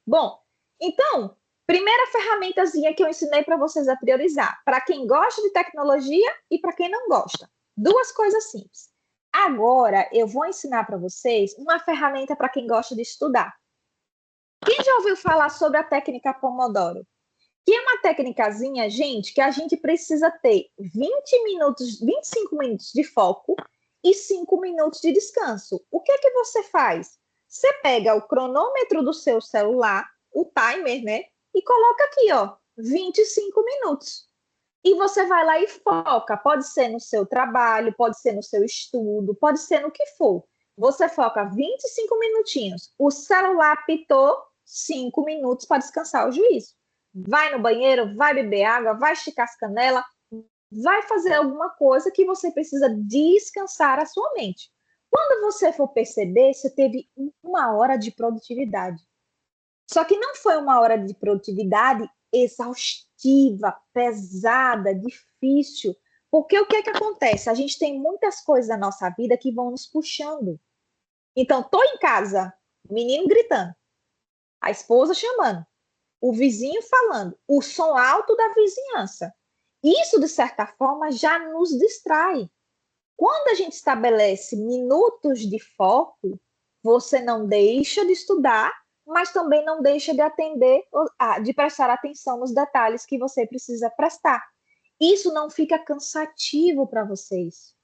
Bom, então, primeira ferramentazinha que eu ensinei para vocês a priorizar, para quem gosta de tecnologia e para quem não gosta. 2 coisas simples. Agora, eu vou ensinar para vocês uma ferramenta para quem gosta de estudar. Quem já ouviu falar sobre a técnica Pomodoro? Que é uma técnicazinha, gente, que a gente precisa ter 20 minutos, 25 minutos de foco e 5 minutos de descanso. O que é que você faz? Você pega o cronômetro do seu celular, o timer, né? E coloca aqui, ó, 25 minutos. E você vai lá e foca. Pode ser no seu trabalho, pode ser no seu estudo, pode ser no que for. Você foca 25 minutinhos. O celular apitou, 5 minutos para descansar o juízo. Vai no banheiro, vai beber água, vai esticar as canelas, vai fazer alguma coisa que você precisa descansar a sua mente. Quando você for perceber, você teve 1 hora de produtividade. Só que não foi 1 hora de produtividade exaustiva, pesada, difícil. Porque o que é que acontece? A gente tem muitas coisas na nossa vida que vão nos puxando. Então, estou em casa, menino gritando, a esposa chamando, o vizinho falando, o som alto da vizinhança. Isso, de certa forma, já nos distrai. Quando a gente estabelece minutos de foco, você não deixa de estudar, mas também não deixa de atender, de prestar atenção nos detalhes que você precisa prestar. Isso não fica cansativo para vocês.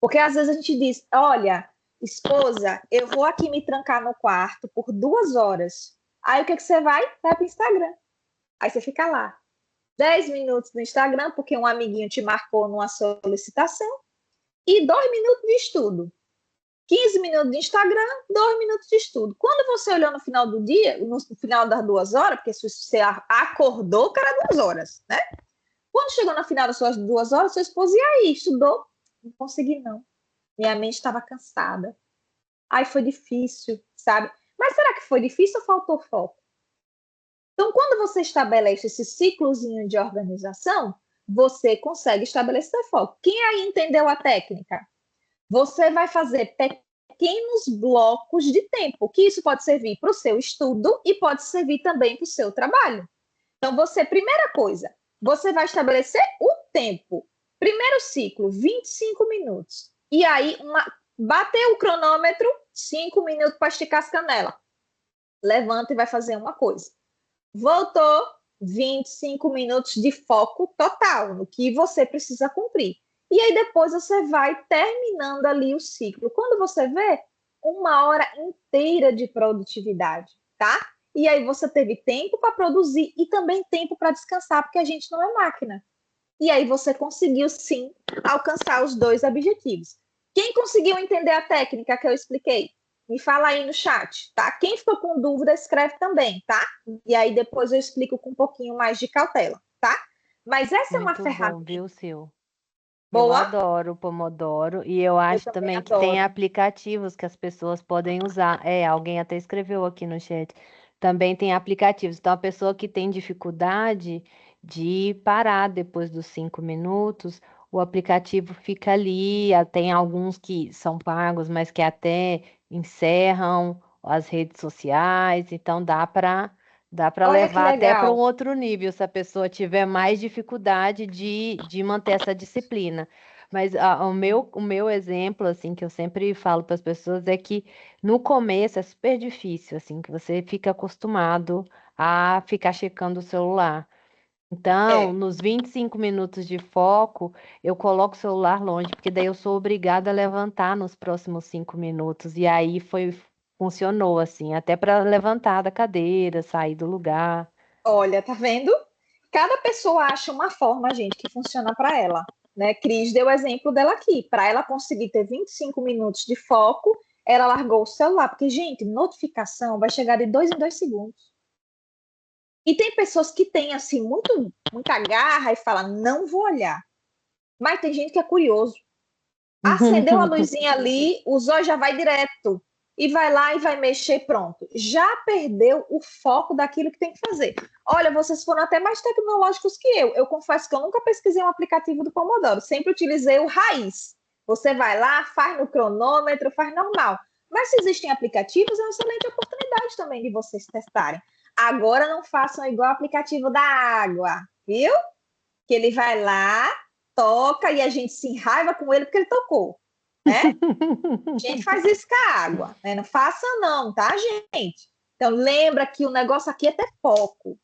Porque às vezes a gente diz, olha, esposa, eu vou aqui me trancar no quarto por 2 horas. Aí o que você vai? Vai para o Instagram. Aí você fica lá. 10 minutos no Instagram, porque um amiguinho te marcou numa solicitação, e 2 minutos de estudo. 15 minutos de Instagram, 2 minutos de estudo. Quando você olhou no final do dia, no final das 2 horas, porque se você acordou, que era 2 horas, né? Quando chegou no final das suas 2 horas, sua esposa, e aí, estudou? Não consegui, não. Minha mente estava cansada. Aí foi difícil, sabe? Mas será que foi difícil ou faltou foco? Então, quando você estabelece esse ciclozinho de organização, você consegue estabelecer foco. Quem aí entendeu a técnica? Você vai fazer pequenos blocos de tempo, que isso pode servir para o seu estudo e pode servir também para o seu trabalho. Então, primeira coisa, você vai estabelecer o tempo. Primeiro ciclo, 25 minutos. E aí, bater o cronômetro, 5 minutos para esticar as canelas. Levanta e vai fazer uma coisa. Voltou, 25 minutos de foco total no que você precisa cumprir. E aí depois você vai terminando ali o ciclo. Quando você vê, 1 hora inteira de produtividade, tá? E aí você teve tempo para produzir e também tempo para descansar, porque a gente não é máquina. E aí você conseguiu, sim, alcançar os 2 objetivos. Quem conseguiu entender a técnica que eu expliquei? Me fala aí no chat, tá? Quem ficou com dúvida, escreve também, tá? E aí depois eu explico com um pouquinho mais de cautela, tá? Mas essa é uma Muito bom, ferramenta viu, Sil? Eu boa. adoro o Pomodoro e eu Eu acho também também que tem adoro. aplicativos que as pessoas podem usar. Alguém até escreveu aqui no chat. Também tem aplicativos. Então, a pessoa que tem dificuldade de parar depois dos 5 minutos, o aplicativo fica ali. Tem alguns que são pagos, mas que até encerram as redes sociais. Então, dá para Olha que levar até para um legal. outro nível, se a pessoa tiver mais dificuldade de manter essa disciplina. Mas o meu exemplo, assim, que eu sempre falo para as pessoas é que no começo é super difícil, assim, que você fica acostumado a ficar checando o celular. Então, É, nos 25 minutos de foco, eu coloco o celular longe, porque daí eu sou obrigada a levantar nos próximos 5 minutos. E aí funcionou, assim, até para levantar da cadeira, sair do lugar. olha, tá vendo? Cada pessoa acha uma forma, gente, que funciona para ela. Né? Cris deu o exemplo dela aqui. Para ela conseguir ter 25 minutos de foco, ela largou o celular. Porque, gente, notificação vai chegar de 2 em 2 segundos. E tem pessoas que têm, assim, muita garra e falam, não vou olhar. Mas tem gente que é curioso. Acendeu a luzinha ali, usou, já vai direto. E vai lá e vai mexer, pronto. Já perdeu o foco daquilo que tem que fazer. Olha, vocês foram até mais tecnológicos que eu. Eu confesso que eu nunca pesquisei um aplicativo do Pomodoro. Sempre utilizei o raiz. Você vai lá, faz no cronômetro, faz normal. Mas se existem aplicativos, é uma excelente oportunidade também de vocês testarem. Agora não façam igual o aplicativo da água, viu? Que ele vai lá, toca e a gente se enraiva com ele porque ele tocou, né? A gente faz isso com a água, né? Não faça não, tá, gente? Então lembra que o negócio aqui é ter foco,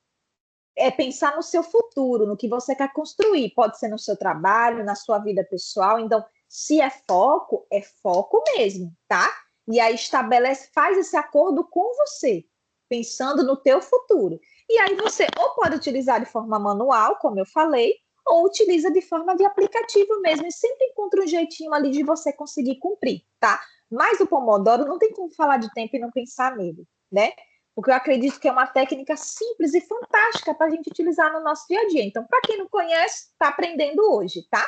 é pensar no seu futuro, no que você quer construir. Pode ser no seu trabalho, na sua vida pessoal. Então, se é foco mesmo, tá? E aí estabelece, faz esse acordo com você, pensando no teu futuro. E aí você ou pode utilizar de forma manual, como eu falei, ou utiliza de forma de aplicativo mesmo, e sempre encontra um jeitinho ali de você conseguir cumprir, tá? Mas o Pomodoro não tem como falar de tempo e não pensar nele, né? Porque eu acredito que é uma técnica simples e fantástica para a gente utilizar no nosso dia a dia. Então, para quem não conhece, está aprendendo hoje, tá?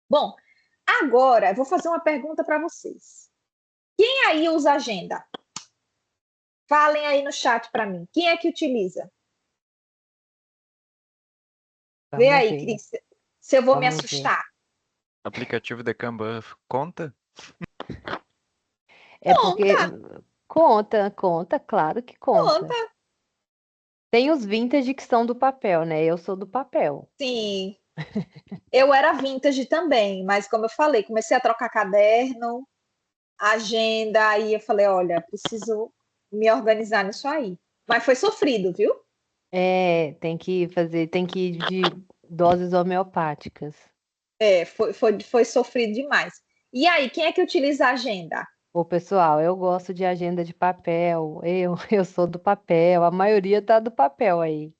Bom, agora eu vou fazer uma pergunta para vocês. Quem aí usa agenda? Falem aí no chat para mim. Quem é que utiliza? Vê Vamos aí, ver, Cris, se eu vou me vamos ver. assustar. Aplicativo de Kanban conta? É porque Conta, conta, claro que conta. conta. Tem os vintage que são do papel, né? Eu sou do papel. Sim, eu era vintage também, mas como eu falei, comecei a trocar caderno, agenda, aí eu falei, olha, preciso me organizar nisso aí. Mas foi sofrido, viu? Tem que ir de doses homeopáticas. Foi sofrido demais. E aí, quem é que utiliza a agenda? Ô, pessoal, eu gosto de agenda de papel. Eu sou do papel. A maioria tá do papel aí.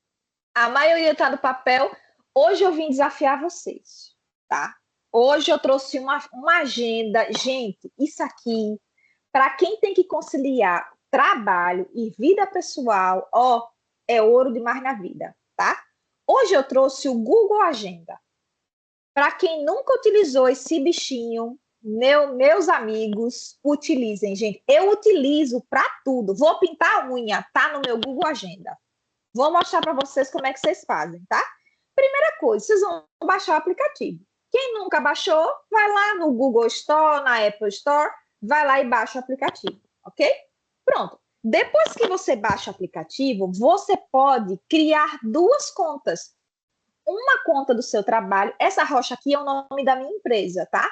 A maioria está no papel. Hoje eu vim desafiar vocês, tá? Hoje eu trouxe uma agenda. Gente, isso aqui, para quem tem que conciliar trabalho e vida pessoal, ó, é ouro demais na vida, tá? Hoje eu trouxe o Google Agenda. Para quem nunca utilizou esse bichinho, meus amigos, utilizem, gente. Eu utilizo para tudo. Vou pintar a unha, tá no meu Google Agenda. Vou mostrar para vocês como é que vocês fazem, tá? Primeira coisa, vocês vão baixar o aplicativo. Quem nunca baixou, vai lá no Google Store, na Apple Store, vai lá e baixa o aplicativo, ok? Pronto. Depois que você baixa o aplicativo, você pode criar 2 contas. Uma conta do seu trabalho, essa rocha aqui é o nome da minha empresa, tá?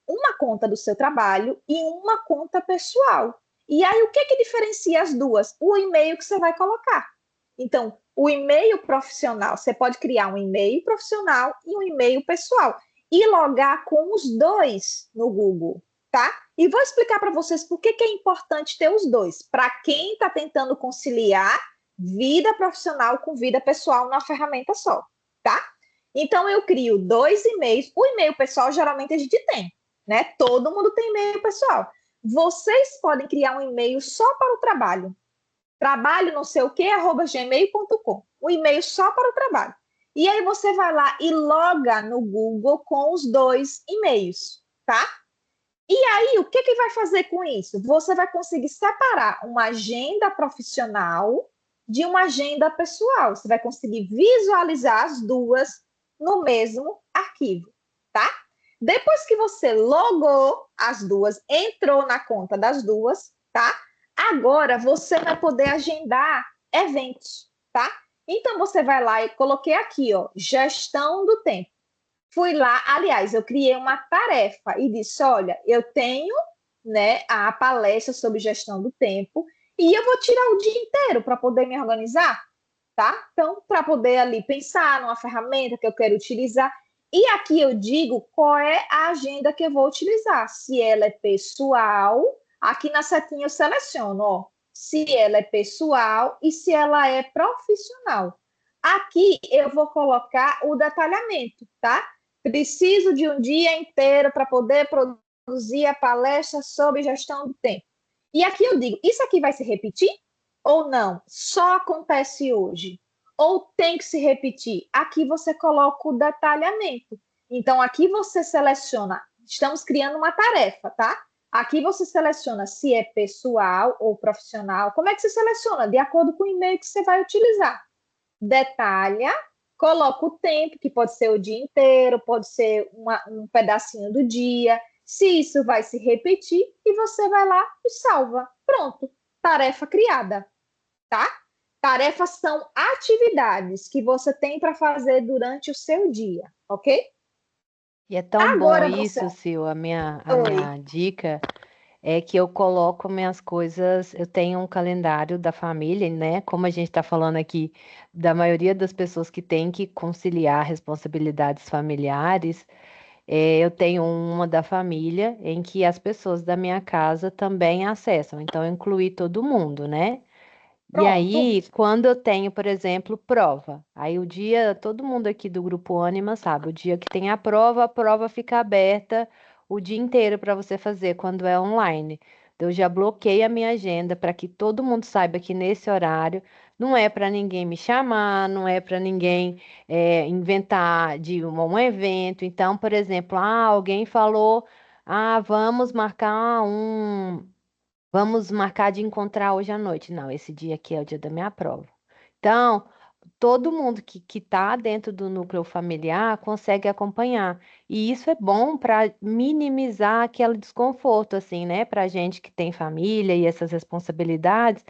Uma conta do seu trabalho e uma conta pessoal. E aí, o que que diferencia as duas? O e-mail que você vai colocar. Então, o e-mail profissional, você pode criar um e-mail profissional e um e-mail pessoal e logar com os dois no Google, tá? E vou explicar para vocês por que que é importante ter os dois. Para quem está tentando conciliar vida profissional com vida pessoal numa ferramenta só, tá? Então, eu crio 2 e-mails. O e-mail pessoal, geralmente, a gente tem, né? Todo mundo tem e-mail pessoal. Vocês podem criar um e-mail só para o trabalho. Trabalho não sei o que, @gmail.com. Um e-mail só para o trabalho. E aí você vai lá e loga no Google com os 2 e-mails, tá? E aí, o que que vai fazer com isso? Você vai conseguir separar uma agenda profissional de uma agenda pessoal. Você vai conseguir visualizar as duas no mesmo arquivo, tá? Depois que você logou as duas, entrou na conta das duas, tá? Agora você vai poder agendar eventos, tá? Então você vai lá e coloquei aqui, ó, gestão do tempo. Fui lá, aliás, eu criei uma tarefa e disse, olha, eu tenho, né, a palestra sobre gestão do tempo e eu vou tirar o dia inteiro para poder me organizar, tá? Então, para poder ali pensar numa ferramenta que eu quero utilizar. E aqui eu digo qual é a agenda que eu vou utilizar. Se ela é pessoal, aqui na setinha eu seleciono, ó, se ela é pessoal e se ela é profissional. Aqui eu vou colocar o detalhamento, tá? Preciso de um dia inteiro para poder produzir a palestra sobre gestão do tempo. E aqui eu digo, isso aqui vai se repetir ou não? Só acontece hoje? Ou tem que se repetir? Aqui você coloca o detalhamento. Então, aqui você seleciona, estamos criando uma tarefa, tá? Aqui você seleciona se é pessoal ou profissional. Como é que você seleciona? De acordo com o e-mail que você vai utilizar. Detalha, coloca o tempo, que pode ser o dia inteiro, pode ser um pedacinho do dia, se isso vai se repetir, e você vai lá e salva. Pronto, tarefa criada, tá? Tarefas são atividades que você tem para fazer durante o seu dia, ok? E é tão bom Agora você. isso, Sil, a Oi. minha dica é que eu coloco minhas coisas, eu tenho um calendário da família, né? Como a gente está falando aqui da maioria das pessoas que tem que conciliar responsabilidades familiares, eu tenho uma da família em que as pessoas da minha casa também acessam, então eu incluí todo mundo, né? E Pronto. aí, quando eu tenho, por exemplo, prova, aí o dia, todo mundo aqui do Grupo Ânima sabe, o dia que tem a prova fica aberta o dia inteiro para você fazer quando é online. Então, eu já bloqueei a minha agenda para que todo mundo saiba que nesse horário não é para ninguém me chamar, não é para ninguém inventar de um evento. Então, por exemplo, alguém falou, vamos marcar Vamos marcar de encontrar hoje à noite. Não, esse dia aqui é o dia da minha prova. Então, todo mundo que está dentro do núcleo familiar consegue acompanhar. E isso é bom para minimizar aquele desconforto, assim, né? Para gente que tem família e essas responsabilidades,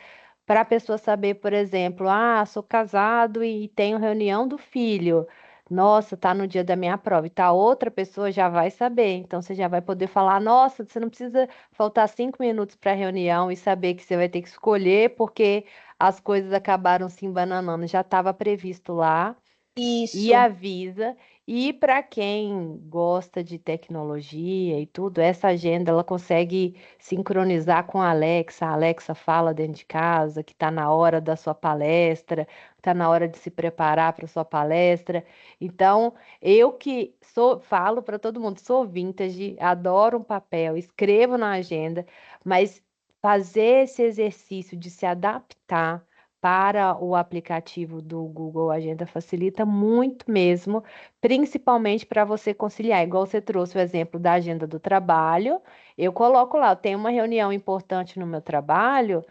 para a pessoa saber, por exemplo, sou casado e tenho reunião do filho. Nossa, tá no dia da minha prova. E tá outra pessoa já vai saber. Então você já vai poder falar, nossa, você não precisa faltar 5 minutos para a reunião e saber que você vai ter que escolher, porque as coisas acabaram se embananando, já estava previsto lá e Isso. avisa. E para quem gosta de tecnologia e tudo, essa agenda ela consegue sincronizar com a Alexa. A Alexa fala dentro de casa que está na hora da sua palestra, está na hora de se preparar para a sua palestra. Então, eu que falo para todo mundo, sou vintage, adoro um papel, escrevo na agenda, mas fazer esse exercício de se adaptar para o aplicativo do Google Agenda facilita muito mesmo, principalmente para você conciliar. Igual você trouxe o exemplo da agenda do trabalho, eu coloco lá, eu tenho uma reunião importante no meu trabalho,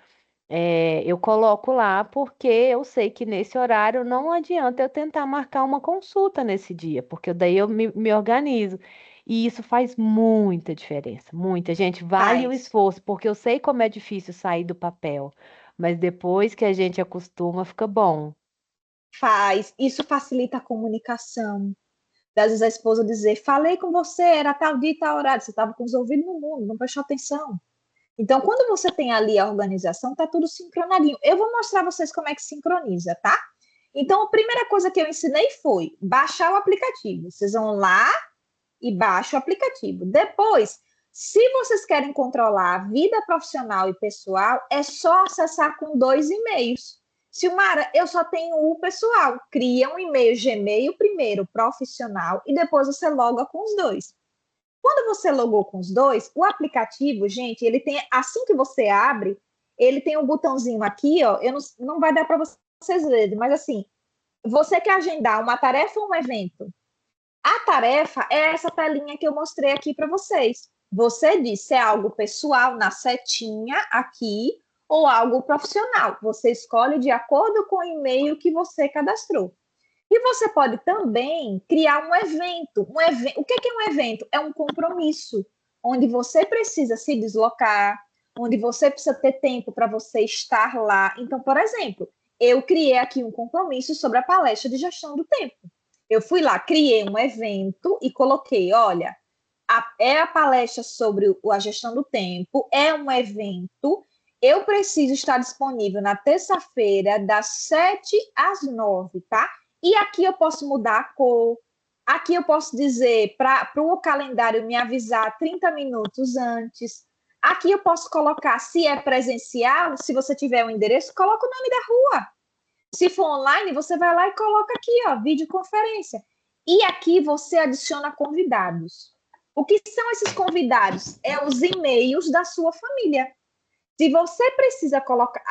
eu coloco lá porque eu sei que nesse horário não adianta eu tentar marcar uma consulta nesse dia, porque daí eu me organizo. E isso faz muita diferença, muita. Gente, vale o Faz. esforço, porque eu sei como é difícil sair do papel, mas depois que a gente acostuma, fica bom. Faz. Isso facilita a comunicação. Às vezes a esposa dizer, falei com você, era tal dia e tal horário, você estava com os ouvidos no mundo, não prestou atenção. Então, quando você tem ali a organização, tá tudo sincronadinho. Eu vou mostrar a vocês como é que sincroniza, tá? Então, a primeira coisa que eu ensinei foi baixar o aplicativo. Vocês vão lá e baixam o aplicativo. Depois, se vocês querem controlar a vida profissional e pessoal, é só acessar com 2 e-mails. Silmara, eu só tenho o pessoal. Cria um e-mail Gmail primeiro, profissional, e depois você loga com os dois. Quando você logou com os dois, o aplicativo, gente, ele tem, assim que você abre, ele tem um botãozinho aqui, ó, não vai dar para vocês verem, mas assim, você quer agendar uma tarefa ou um evento? A tarefa é essa telinha que eu mostrei aqui para vocês. Você diz se é algo pessoal na setinha aqui ou algo profissional. Você escolhe de acordo com o e-mail que você cadastrou. E você pode também criar um evento. O que é um evento? É um compromisso, onde você precisa se deslocar, onde você precisa ter tempo para você estar lá. Então, por exemplo, eu criei aqui um compromisso sobre a palestra de gestão do tempo. Eu fui lá, criei um evento e coloquei, olha, é a palestra sobre a gestão do tempo, é um evento, eu preciso estar disponível na terça-feira, das 7 às 9, tá? E aqui eu posso mudar a cor, aqui eu posso dizer para o calendário me avisar 30 minutos antes. Aqui eu posso colocar, se é presencial, se você tiver um endereço, coloca o nome da rua. Se for online, você vai lá e coloca aqui, ó, videoconferência. E aqui você adiciona convidados. O que são esses convidados? É os e-mails da sua família. Se você precisa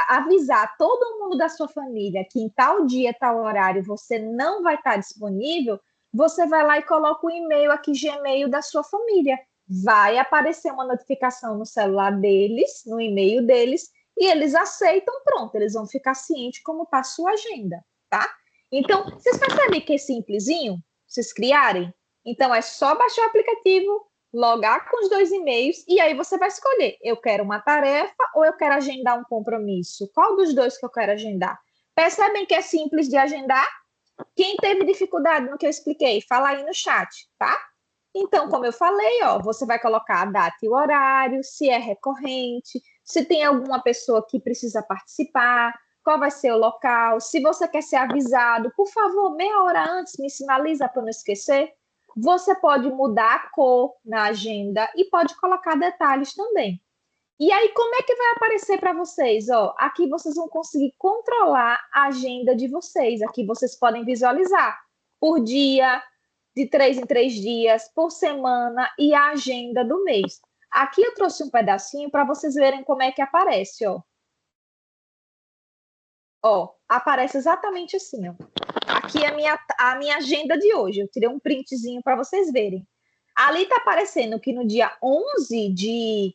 avisar todo mundo da sua família que em tal dia, tal horário, você não vai estar disponível, você vai lá e coloca o e-mail aqui, Gmail da sua família. Vai aparecer uma notificação no celular deles, no e-mail deles, e eles aceitam, pronto, eles vão ficar cientes como está a sua agenda, tá? Então, vocês percebem que é simplesinho? Vocês criarem? Então, é só baixar o aplicativo, logar com os 2 e-mails, e aí você vai escolher, eu quero uma tarefa ou eu quero agendar um compromisso? Qual dos dois que eu quero agendar? Percebem que é simples de agendar? Quem teve dificuldade no que eu expliquei, fala aí no chat, tá? Então, como eu falei, ó, você vai colocar a data e o horário, se é recorrente, se tem alguma pessoa que precisa participar, qual vai ser o local, se você quer ser avisado, por favor, meia hora antes me sinaliza para não esquecer. Você pode mudar a cor na agenda e pode colocar detalhes também. E aí, como é que vai aparecer para vocês? Ó, aqui vocês vão conseguir controlar a agenda de vocês. Aqui vocês podem visualizar por dia, de 3 em 3 dias, por semana e a agenda do mês. Aqui eu trouxe um pedacinho para vocês verem como é que aparece, ó. Ó, aparece exatamente assim, ó. Aqui é a minha agenda de hoje. Eu tirei um printzinho para vocês verem. Ali está aparecendo que no dia 11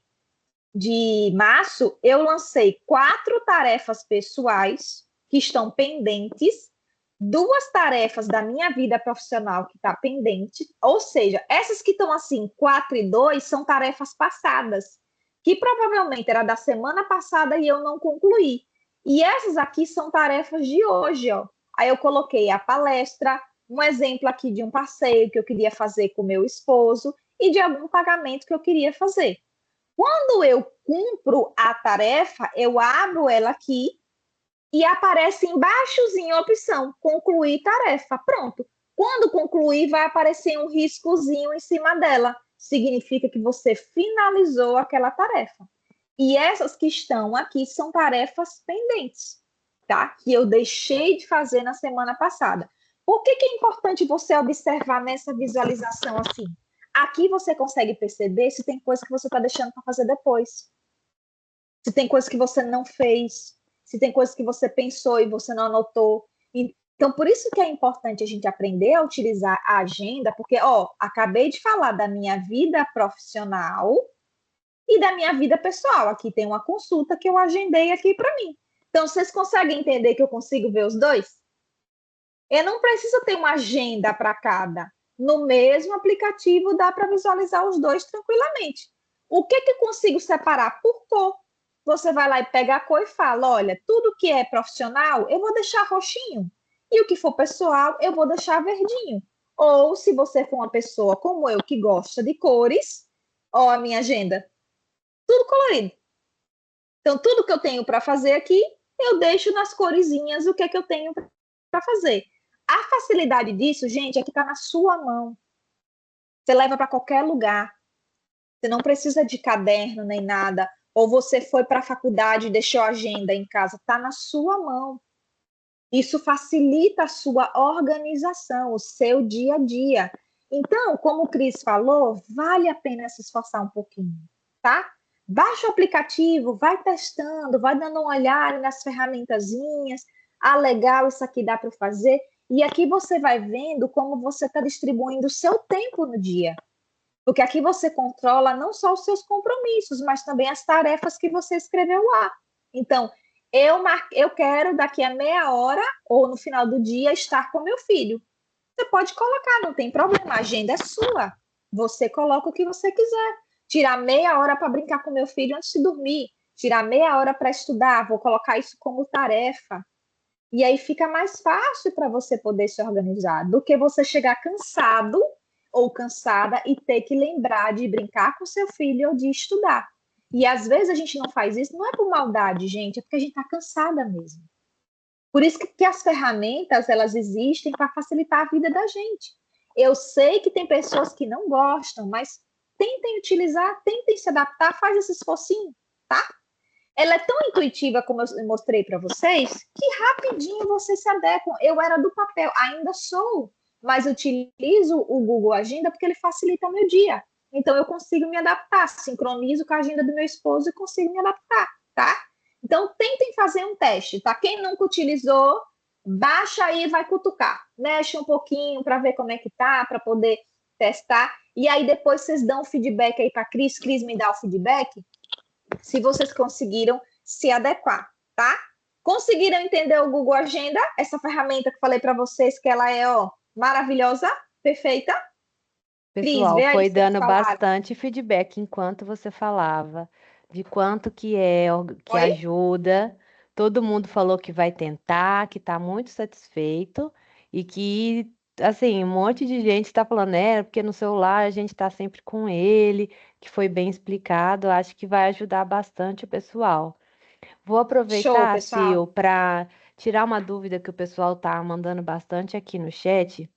de março eu lancei 4 tarefas pessoais que estão pendentes, 2 tarefas da minha vida profissional que está pendente, ou seja, essas que estão assim, 4 e 2, são tarefas passadas, que provavelmente era da semana passada e eu não concluí. E essas aqui são tarefas de hoje, ó. Aí eu coloquei a palestra, um exemplo aqui de um passeio que eu queria fazer com meu esposo e de algum pagamento que eu queria fazer. Quando eu cumpro a tarefa, eu abro ela aqui e aparece embaixozinho a opção concluir tarefa. Pronto. Quando concluir, vai aparecer um riscozinho em cima dela. Significa que você finalizou aquela tarefa. E essas que estão aqui são tarefas pendentes, tá? Que eu deixei de fazer na semana passada. Por que é importante você observar nessa visualização assim? Aqui você consegue perceber se tem coisa que você está deixando para fazer depois. Se tem coisa que você não fez. Se tem coisa que você pensou e você não anotou. Então, por isso que é importante a gente aprender a utilizar a agenda, porque, ó, acabei de falar da minha vida profissional e da minha vida pessoal. Aqui tem uma consulta que eu agendei aqui para mim. Então, vocês conseguem entender que eu consigo ver os dois? Eu não preciso ter uma agenda para cada. No mesmo aplicativo dá para visualizar os dois tranquilamente. O que eu consigo separar por cor? Você vai lá e pega a cor e fala, olha, tudo que é profissional eu vou deixar roxinho. E o que for pessoal eu vou deixar verdinho. Ou se você for uma pessoa como eu que gosta de cores, ó a minha agenda, tudo colorido. Então, tudo que eu tenho para fazer aqui, eu deixo nas coresinhas o que é que eu tenho para fazer. A facilidade disso, gente, é que está na sua mão. Você leva para qualquer lugar. Você não precisa de caderno nem nada. Ou você foi para a faculdade e deixou a agenda em casa. Está na sua mão. Isso facilita a sua organização, o seu dia a dia. Então, como o Cris falou, vale a pena se esforçar um pouquinho, tá? Baixa o aplicativo, vai testando, vai dando uma olhada nas ferramentazinhas. Ah, legal, isso aqui dá para fazer. E aqui você vai vendo como você está distribuindo o seu tempo no dia. Porque aqui você controla não só os seus compromissos, mas também as tarefas que você escreveu lá. Então, eu quero daqui a meia hora ou no final do dia estar com meu filho. Você pode colocar, não tem problema, a agenda é sua. Você coloca o que você quiser. Tirar meia hora para brincar com meu filho antes de dormir. Tirar meia hora para estudar, vou colocar isso como tarefa. E aí fica mais fácil para você poder se organizar do que você chegar cansado ou cansada e ter que lembrar de brincar com seu filho ou de estudar. E às vezes a gente não faz isso, não é por maldade, gente, é porque a gente está cansada mesmo. Por isso que as ferramentas, elas existem para facilitar a vida da gente. Eu sei que tem pessoas que não gostam, mas tentem utilizar, tentem se adaptar, faz esse esforcinho, tá? Ela é tão intuitiva, como eu mostrei para vocês, que rapidinho vocês se adequam. Eu era do papel, ainda sou, mas utilizo o Google Agenda porque ele facilita o meu dia. Então, eu consigo me adaptar, sincronizo com a agenda do meu esposo e consigo me adaptar, tá? Então, tentem fazer um teste, tá? Quem nunca utilizou, baixa aí e vai cutucar. Mexe um pouquinho para ver como é que tá, para poder testar. E aí, depois vocês dão o feedback aí para Cris. Cris me dá o feedback se vocês conseguiram se adequar, tá? Conseguiram entender o Google Agenda? Essa ferramenta que eu falei para vocês que ela é, ó, maravilhosa, perfeita? Cris, Pessoal, vê aí foi se vocês dando falaram. bastante feedback enquanto você falava, de quanto que é, que Oi? ajuda. Todo mundo falou que vai tentar, que está muito satisfeito e que, assim, um monte de gente está falando, porque no celular a gente está sempre com ele, que foi bem explicado. Acho que vai ajudar bastante o pessoal. Vou Show, aproveitar, pessoal. Sil, para tirar uma dúvida que o pessoal está mandando bastante aqui no chat.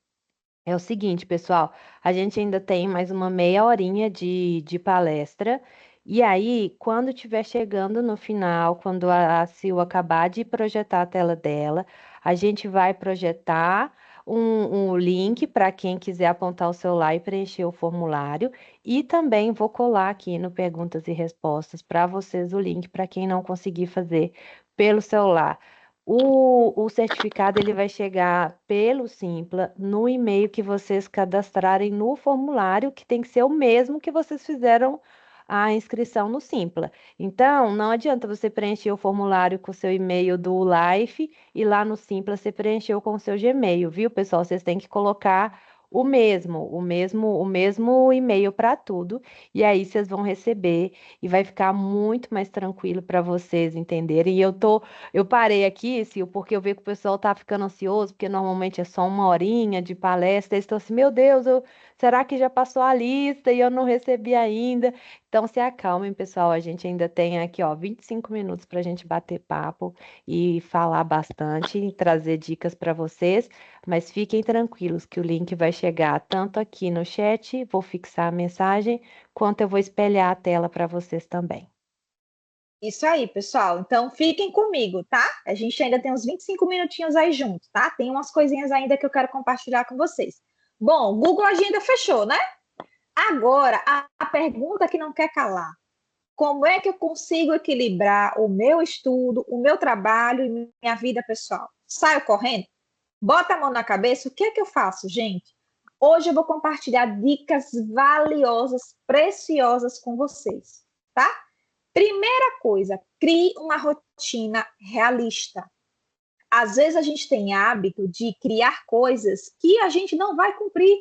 É o seguinte, pessoal, a gente ainda tem mais uma meia horinha de palestra. E aí, quando estiver chegando no final, quando a Sil acabar de projetar a tela dela, a gente vai projetar um link para quem quiser apontar o celular e preencher o formulário. E também vou colar aqui no Perguntas e Respostas para vocês o link para quem não conseguir fazer pelo celular. O certificado ele vai chegar pelo Simpla no e-mail que vocês cadastrarem no formulário, que tem que ser o mesmo que vocês fizeram a inscrição no Simpla. Então, não adianta você preencher o formulário com o seu e-mail do Life e lá no Simpla você preencheu com o seu Gmail, viu, pessoal? Vocês têm que colocar o mesmo e-mail para tudo, e aí vocês vão receber e vai ficar muito mais tranquilo para vocês entenderem. Eu parei aqui, Sil, porque eu vejo que o pessoal tá ficando ansioso, porque normalmente é só uma horinha de palestra. Eles estão assim, meu Deus, será que já passou a lista e eu não recebi ainda? Então se acalmem, pessoal. A gente ainda tem aqui, ó, 25 minutos para a gente bater papo e falar bastante e trazer dicas para vocês. Mas fiquem tranquilos que o link vai chegar tanto aqui no chat, vou fixar a mensagem, quanto eu vou espelhar a tela para vocês também. Isso aí, pessoal. Então, fiquem comigo, tá? A gente ainda tem uns 25 minutinhos aí junto, tá? Tem umas coisinhas ainda que eu quero compartilhar com vocês. Bom, Google Agenda fechou, né? Agora, a pergunta que não quer calar. Como é que eu consigo equilibrar o meu estudo, o meu trabalho e minha vida pessoal? Saio correndo? Bota a mão na cabeça? O que é que eu faço, gente? Hoje eu vou compartilhar dicas valiosas, preciosas com vocês, tá? Primeira coisa, crie uma rotina realista. Às vezes a gente tem hábito de criar coisas que a gente não vai cumprir.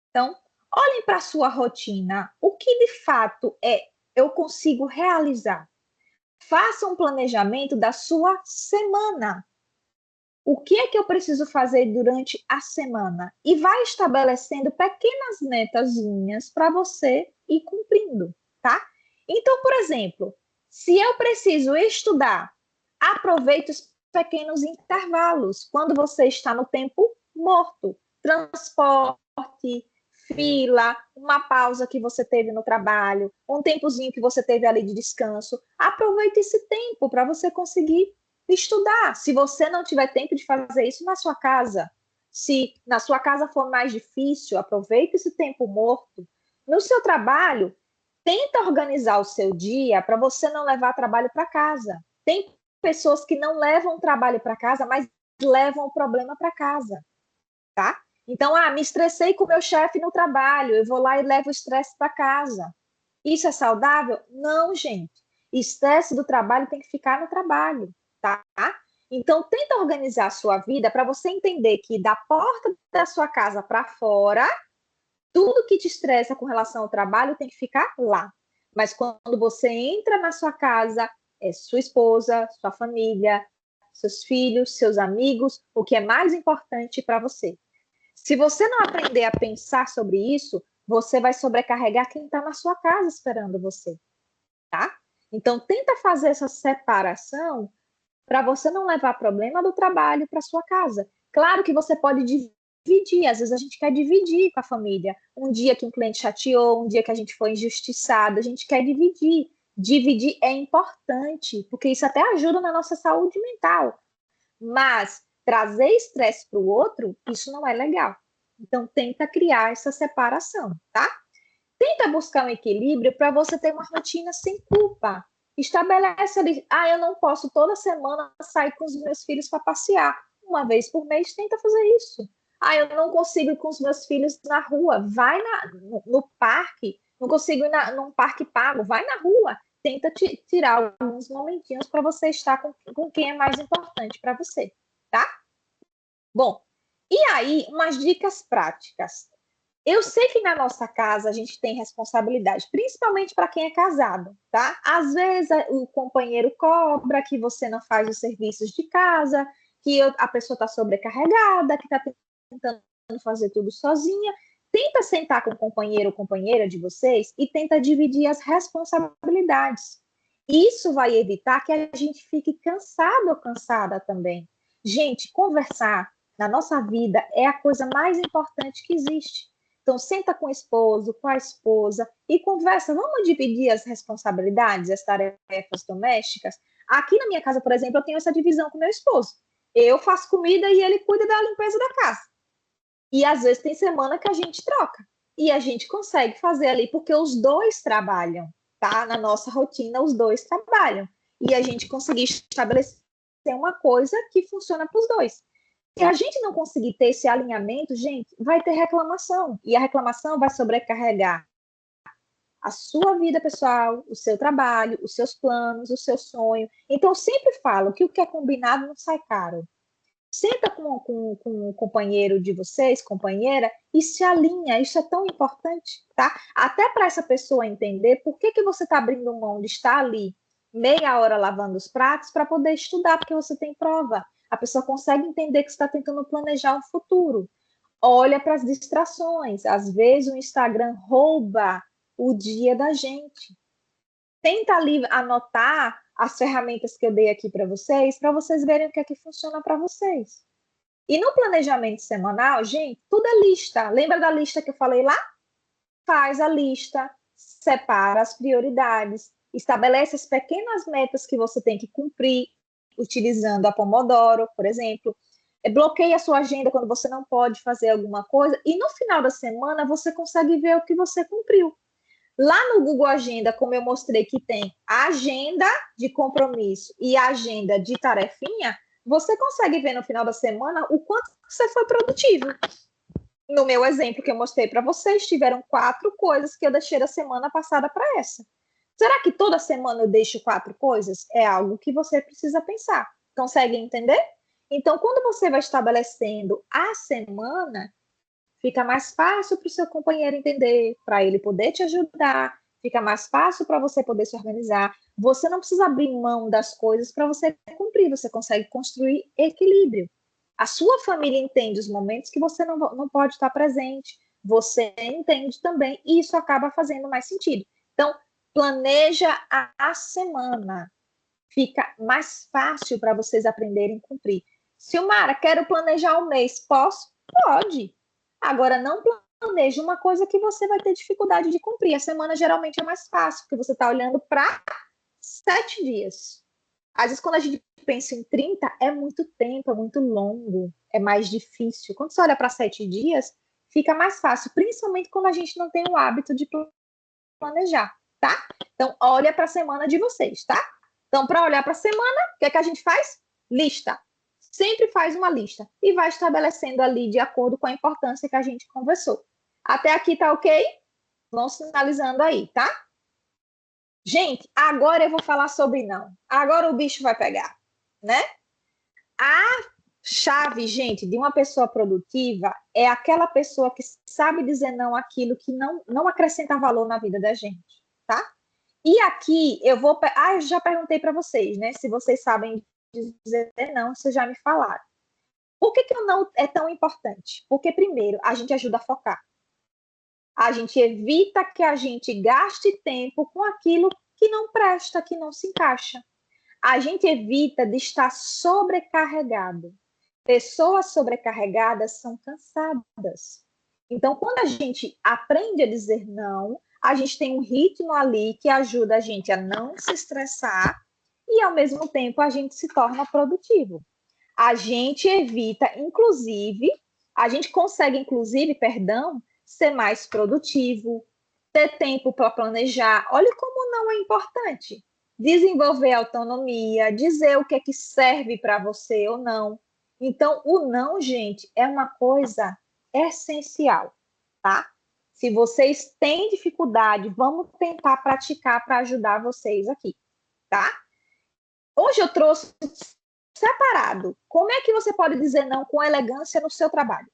Então, olhem para a sua rotina. O que de fato eu consigo realizar? Faça um planejamento da sua semana. O que é que eu preciso fazer durante a semana? E vai estabelecendo pequenas metazinhas para você ir cumprindo, tá? Então, por exemplo, Se eu preciso estudar, aproveite os pequenos intervalos, quando você está no tempo morto. Transporte, fila, uma pausa que você teve no trabalho, um tempozinho que você teve ali de descanso. Aproveite esse tempo para você conseguir estudar. Se você não tiver tempo de fazer isso na sua casa, se na sua casa for mais difícil, aproveite esse tempo morto. No seu trabalho, tenta organizar o seu dia para você não levar trabalho para casa. Tem pessoas que não levam trabalho para casa, mas levam o problema para casa, tá? Então, me estressei com o meu chefe no trabalho, eu vou lá e levo o estresse para casa. Isso é saudável? Não, gente. Estresse do trabalho tem que ficar no trabalho, tá? Então, tenta organizar a sua vida para você entender que da porta da sua casa para fora, tudo que te estressa com relação ao trabalho tem que ficar lá. Mas quando você entra na sua casa, é sua esposa, sua família, seus filhos, seus amigos, o que é mais importante para você. Se você não aprender a pensar sobre isso, você vai sobrecarregar quem está na sua casa esperando você, tá? Então, tenta fazer essa separação para você não levar problema do trabalho para sua casa. Claro que você pode dividir, às vezes a gente quer dividir com a família. Um dia que um cliente chateou, um dia que a gente foi injustiçado, a gente quer dividir. Dividir é importante, porque isso até ajuda na nossa saúde mental. Mas trazer estresse para o outro, isso não é legal. Então, tenta criar essa separação, tá? Tenta buscar um equilíbrio para você ter uma rotina sem culpa. Estabelece ali, eu não posso toda semana sair com os meus filhos para passear. Uma vez por mês, tenta fazer isso. Eu não consigo ir com os meus filhos na rua. Vai no parque. Não consigo ir num parque pago. Vai na rua. Tenta tirar alguns momentinhos para você estar com quem é mais importante para você, tá? Bom, e aí, umas dicas práticas. Eu sei que na nossa casa a gente tem responsabilidade, principalmente para quem é casado, tá? Às vezes o companheiro cobra que você não faz os serviços de casa, que a pessoa está sobrecarregada, que está tentando fazer tudo sozinha. Tenta sentar com o companheiro ou companheira de vocês e tenta dividir as responsabilidades. Isso vai evitar que a gente fique cansado ou cansada também. Gente, conversar na nossa vida é a coisa mais importante que existe. Então, senta com o esposo, com a esposa e conversa. Vamos dividir as responsabilidades, as tarefas domésticas? Aqui na minha casa, por exemplo, eu tenho essa divisão com meu esposo. Eu faço comida e ele cuida da limpeza da casa. E às vezes tem semana que a gente troca. E a gente consegue fazer ali, porque os dois trabalham, tá? Na nossa rotina, os dois trabalham. E a gente conseguir estabelecer uma coisa que funciona para os dois. Se a gente não conseguir ter esse alinhamento, gente, vai ter reclamação. E a reclamação vai sobrecarregar a sua vida pessoal, o seu trabalho, os seus planos, o seu sonho. Então, eu sempre falo que o que é combinado não sai caro. Senta com o companheiro de vocês, companheira, e se alinha. Isso é tão importante, tá? Até para essa pessoa entender por que você está abrindo mão de estar ali meia hora lavando os pratos para poder estudar, porque você tem prova. A pessoa consegue entender que você está tentando planejar um futuro. Olha para as distrações. Às vezes o Instagram rouba o dia da gente. Tenta ali anotar as ferramentas que eu dei aqui para vocês verem o que é que funciona para vocês. E no planejamento semanal, gente, tudo é lista. Lembra da lista que eu falei lá? Faz a lista, separa as prioridades, estabelece as pequenas metas que você tem que cumprir, utilizando a Pomodoro, por exemplo. Bloqueia a sua agenda quando você não pode fazer alguma coisa e no final da semana você consegue ver o que você cumpriu. Lá no Google Agenda, como eu mostrei que tem a agenda de compromisso e a agenda de tarefinha, você consegue ver no final da semana o quanto você foi produtivo. No meu exemplo que eu mostrei para vocês, tiveram 4 coisas que eu deixei da semana passada para essa. Será que toda semana eu deixo 4 coisas? É algo que você precisa pensar. Consegue entender? Então, quando você vai estabelecendo a semana, fica mais fácil para o seu companheiro entender, para ele poder te ajudar, fica mais fácil para você poder se organizar. Você não precisa abrir mão das coisas para você cumprir, você consegue construir equilíbrio. A sua família entende os momentos que você não pode estar presente, você entende também, e isso acaba fazendo mais sentido. Então, planeja a semana. Fica mais fácil para vocês aprenderem a cumprir. Silmara, quero planejar um mês. Posso? Pode. Agora, não planeje uma coisa que você vai ter dificuldade de cumprir. A semana geralmente é mais fácil, porque você está olhando para 7 dias. Às vezes, quando a gente pensa em 30, é muito tempo, é muito longo, é mais difícil. Quando você olha para 7 dias, fica mais fácil, principalmente quando a gente não tem o hábito de planejar, tá? Então, olha para a semana de vocês, tá? Então, para olhar para a semana, o que é que a gente faz? Lista. Sempre faz uma lista e vai estabelecendo ali de acordo com a importância que a gente conversou. Até aqui tá ok? Vão sinalizando aí, tá? Gente, agora eu vou falar sobre não. Agora o bicho vai pegar, né? A chave, gente, de uma pessoa produtiva é aquela pessoa que sabe dizer não àquilo que não acrescenta valor na vida da gente, tá? E aqui eu vou... eu já perguntei para vocês, né? Se vocês sabem dizer não, vocês já me falaram. Por que o não é tão importante? Porque, primeiro, a gente ajuda a focar. A gente evita que a gente gaste tempo com aquilo que não presta, que não se encaixa. A gente evita de estar sobrecarregado. Pessoas sobrecarregadas são cansadas. Então, quando a gente aprende a dizer não, a gente tem um ritmo ali que ajuda a gente a não se estressar e, ao mesmo tempo, a gente se torna produtivo. A gente evita, inclusive, a gente consegue, inclusive, ser mais produtivo, ter tempo para planejar. Olha como não é importante. Desenvolver autonomia, dizer o que é que serve para você ou não. Então, o não, gente, é uma coisa essencial, tá? Se vocês têm dificuldade, vamos tentar praticar para ajudar vocês aqui, tá? Hoje eu trouxe separado. Como é que você pode dizer não com elegância no seu trabalho?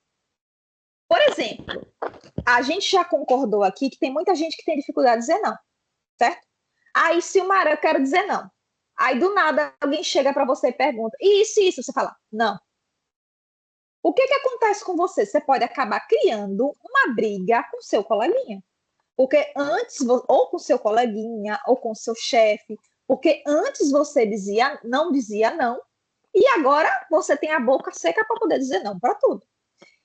Por exemplo, a gente já concordou aqui que tem muita gente que tem dificuldade de dizer não, certo? Aí, Silmara, eu quero dizer não. Aí, do nada, alguém chega para você e pergunta, isso, você fala, não. O que acontece com você? Você pode acabar criando uma briga com seu coleguinha. Porque antes, ou com seu coleguinha, ou com seu chefe, porque antes você dizia não, e agora você tem a boca seca para poder dizer não para tudo.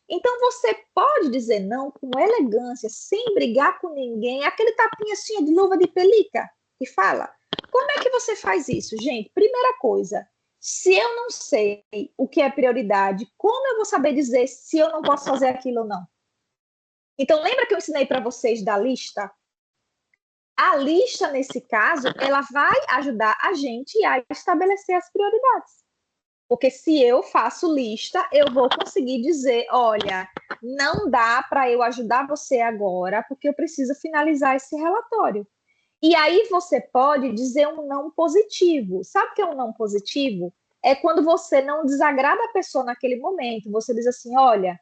Então você pode dizer não com elegância, sem brigar com ninguém, aquele tapinha assim de luva de pelica que fala. Como é que você faz isso, gente? Primeira coisa, se eu não sei o que é prioridade, como eu vou saber dizer se eu não posso fazer aquilo ou não? Então lembra que eu ensinei para vocês da lista? A lista, nesse caso, ela vai ajudar a gente a estabelecer as prioridades. Porque se eu faço lista, eu vou conseguir dizer, olha, não dá para eu ajudar você agora, porque eu preciso finalizar esse relatório. E aí você pode dizer um não positivo. Sabe o que é um não positivo? É quando você não desagrada a pessoa naquele momento. Você diz assim, olha,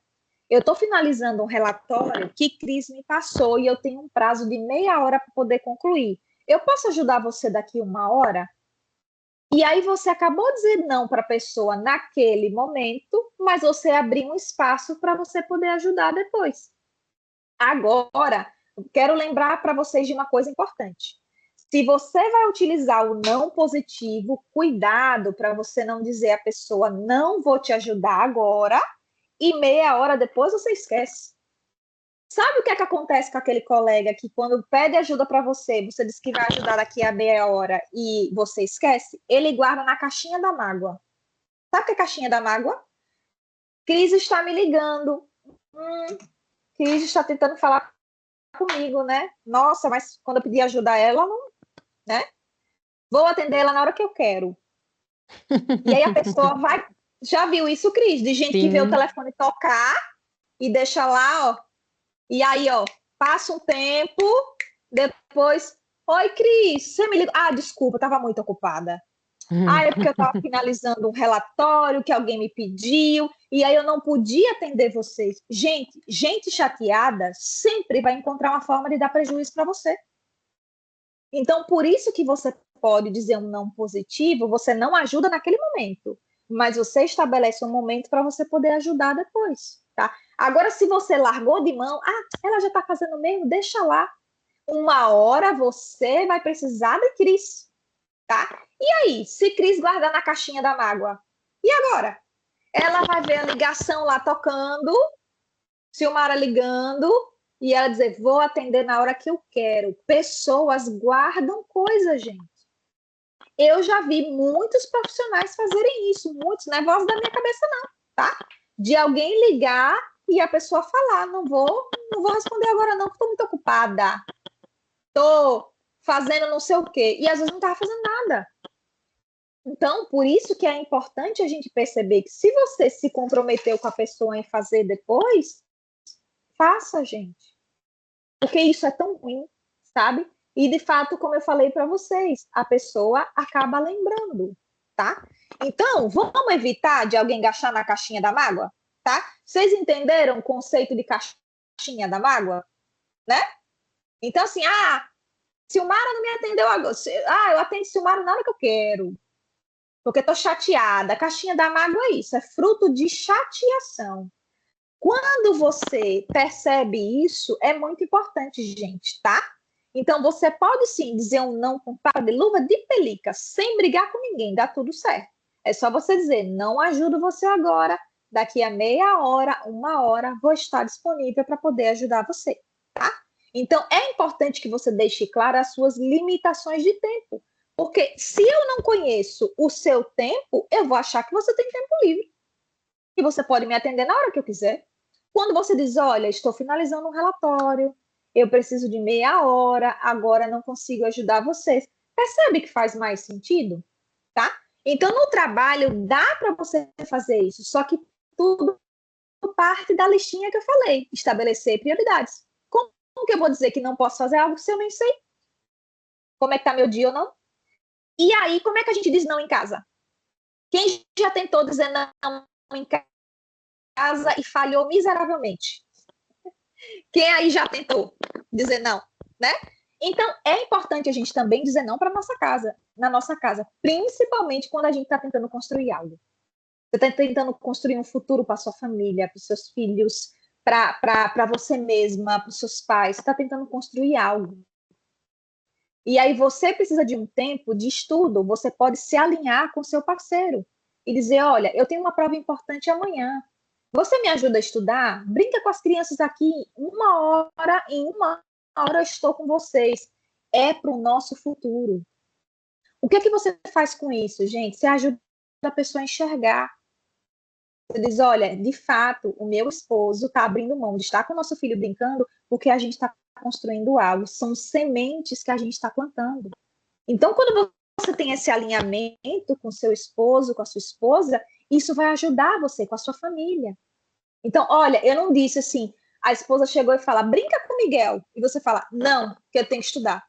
eu estou finalizando um relatório que Cris me passou e eu tenho um prazo de meia hora para poder concluir. Eu posso ajudar você daqui 1 hora? E aí você acabou de dizer não para a pessoa naquele momento, mas você abriu um espaço para você poder ajudar depois. Agora, quero lembrar para vocês de uma coisa importante. Se você vai utilizar o não positivo, cuidado para você não dizer à pessoa não vou te ajudar agora e meia hora depois você esquece. Sabe o que é que acontece com aquele colega que quando pede ajuda para você, você diz que vai ajudar daqui a meia hora e você esquece? Ele guarda na caixinha da mágoa. Sabe o que é caixinha da mágoa? Cris está me ligando. Cris está tentando falar comigo, né? Nossa, mas quando eu pedi ajuda a ela, não, né? Vou atender ela na hora que eu quero. E aí a pessoa vai... Já viu isso, Cris? De gente que vê o telefone tocar e deixa lá, ó. E aí, ó, passa um tempo, depois... Oi, Cris, você me ligou? Ah, desculpa, estava muito ocupada. Ah, é porque eu estava finalizando um relatório que alguém me pediu, e aí eu não podia atender vocês. Gente chateada sempre vai encontrar uma forma de dar prejuízo para você. Então, por isso que você pode dizer um não positivo, você não ajuda naquele momento, mas você estabelece um momento para você poder ajudar depois, tá? Agora, se você largou de mão, ela já está fazendo mesmo, deixa lá. uma hora você vai precisar de Cris, tá? E aí, se Cris guardar na caixinha da mágoa, e agora? Ela vai ver a ligação lá tocando, Silmara ligando, e ela dizer, vou atender na hora que eu quero. Pessoas guardam coisas, gente. Eu já vi muitos profissionais fazerem isso, muitos, não é voz da minha cabeça não, tá? De alguém ligar e a pessoa falar, não vou responder agora não, porque estou muito ocupada. Estou fazendo não sei o quê. E às vezes não estava fazendo nada. Então, por isso que é importante a gente perceber que se você se comprometeu com a pessoa em fazer depois, faça, gente. Porque isso é tão ruim, sabe? E, de fato, como eu falei para vocês, a pessoa acaba lembrando, tá? Então, vamos evitar de alguém gastar na caixinha da mágoa, tá? Vocês entenderam o conceito de caixinha da mágoa, né? Então, assim, Silmara não me atendeu agora. Eu atendo Silmara na hora que eu quero, porque estou chateada. A caixinha da mágoa é isso, é fruto de chateação. Quando você percebe isso, é muito importante, gente, tá? Então, você pode sim dizer um não com papa de luva de pelica, sem brigar com ninguém, dá tudo certo. É só você dizer, não ajudo você agora, daqui a meia hora, uma hora, vou estar disponível para poder ajudar você, tá? Então, é importante que você deixe claro as suas limitações de tempo, porque se eu não conheço o seu tempo, eu vou achar que você tem tempo livre. E você pode me atender na hora que eu quiser. Quando você diz, olha, estou finalizando um relatório, eu preciso de meia hora, agora não consigo ajudar vocês. Percebe que faz mais sentido? Tá? Então, no trabalho, dá para você fazer isso, só que tudo parte da listinha que eu falei, estabelecer prioridades. Como que eu vou dizer que não posso fazer algo se eu nem sei como é que está meu dia ou não? E aí, como é que a gente diz não em casa? Quem já tentou dizer não em casa e falhou miseravelmente? Quem aí já tentou dizer não, né? Então, é importante a gente também dizer não para nossa casa, na nossa casa, principalmente quando a gente está tentando construir algo. Você está tentando construir um futuro para sua família, para os seus filhos, para você mesma, para os seus pais. Você está tentando construir algo. E aí você precisa de um tempo de estudo. Você pode se alinhar com seu parceiro e dizer, olha, eu tenho uma prova importante amanhã. Você me ajuda a estudar? Brinca com as crianças aqui em uma hora eu estou com vocês. É para o nosso futuro. O que é que você faz com isso, gente? Você ajuda a pessoa a enxergar. Você diz, olha, de fato, o meu esposo está abrindo mão de estar com o nosso filho brincando porque a gente está construindo algo. São sementes que a gente está plantando. Então, quando você tem esse alinhamento com seu esposo, com a sua esposa, isso vai ajudar você, com a sua família. Então, olha, eu não disse assim, a esposa chegou e fala, brinca com o Miguel. E você fala, não, porque eu tenho que estudar.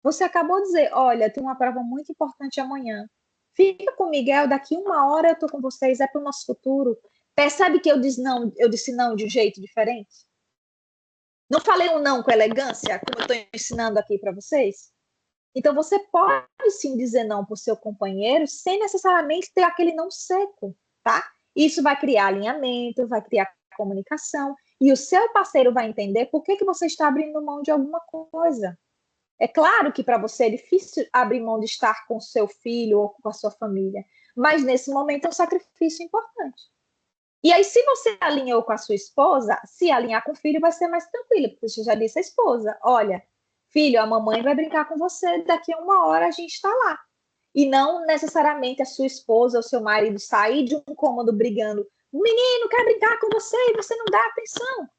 Você acabou de dizer, olha, tem uma prova muito importante amanhã. Fica com o Miguel, daqui uma hora eu tô com vocês, é para o nosso futuro. Percebe que eu disse não de um jeito diferente? Não falei um não com elegância, como eu estou ensinando aqui para vocês? Então, você pode sim dizer não para o seu companheiro sem necessariamente ter aquele não seco, tá? Isso vai criar alinhamento, vai criar comunicação, e o seu parceiro vai entender por que você está abrindo mão de alguma coisa. É claro que para você é difícil abrir mão de estar com seu filho ou com a sua família, mas nesse momento é um sacrifício importante. E aí, se você alinhou com a sua esposa, se alinhar com o filho vai ser mais tranquilo, porque você já disse à esposa, olha, filho, a mamãe vai brincar com você, daqui a uma hora a gente está lá. E não necessariamente a sua esposa ou seu marido sair de um cômodo brigando, o menino quer brincar com você e você não dá atenção.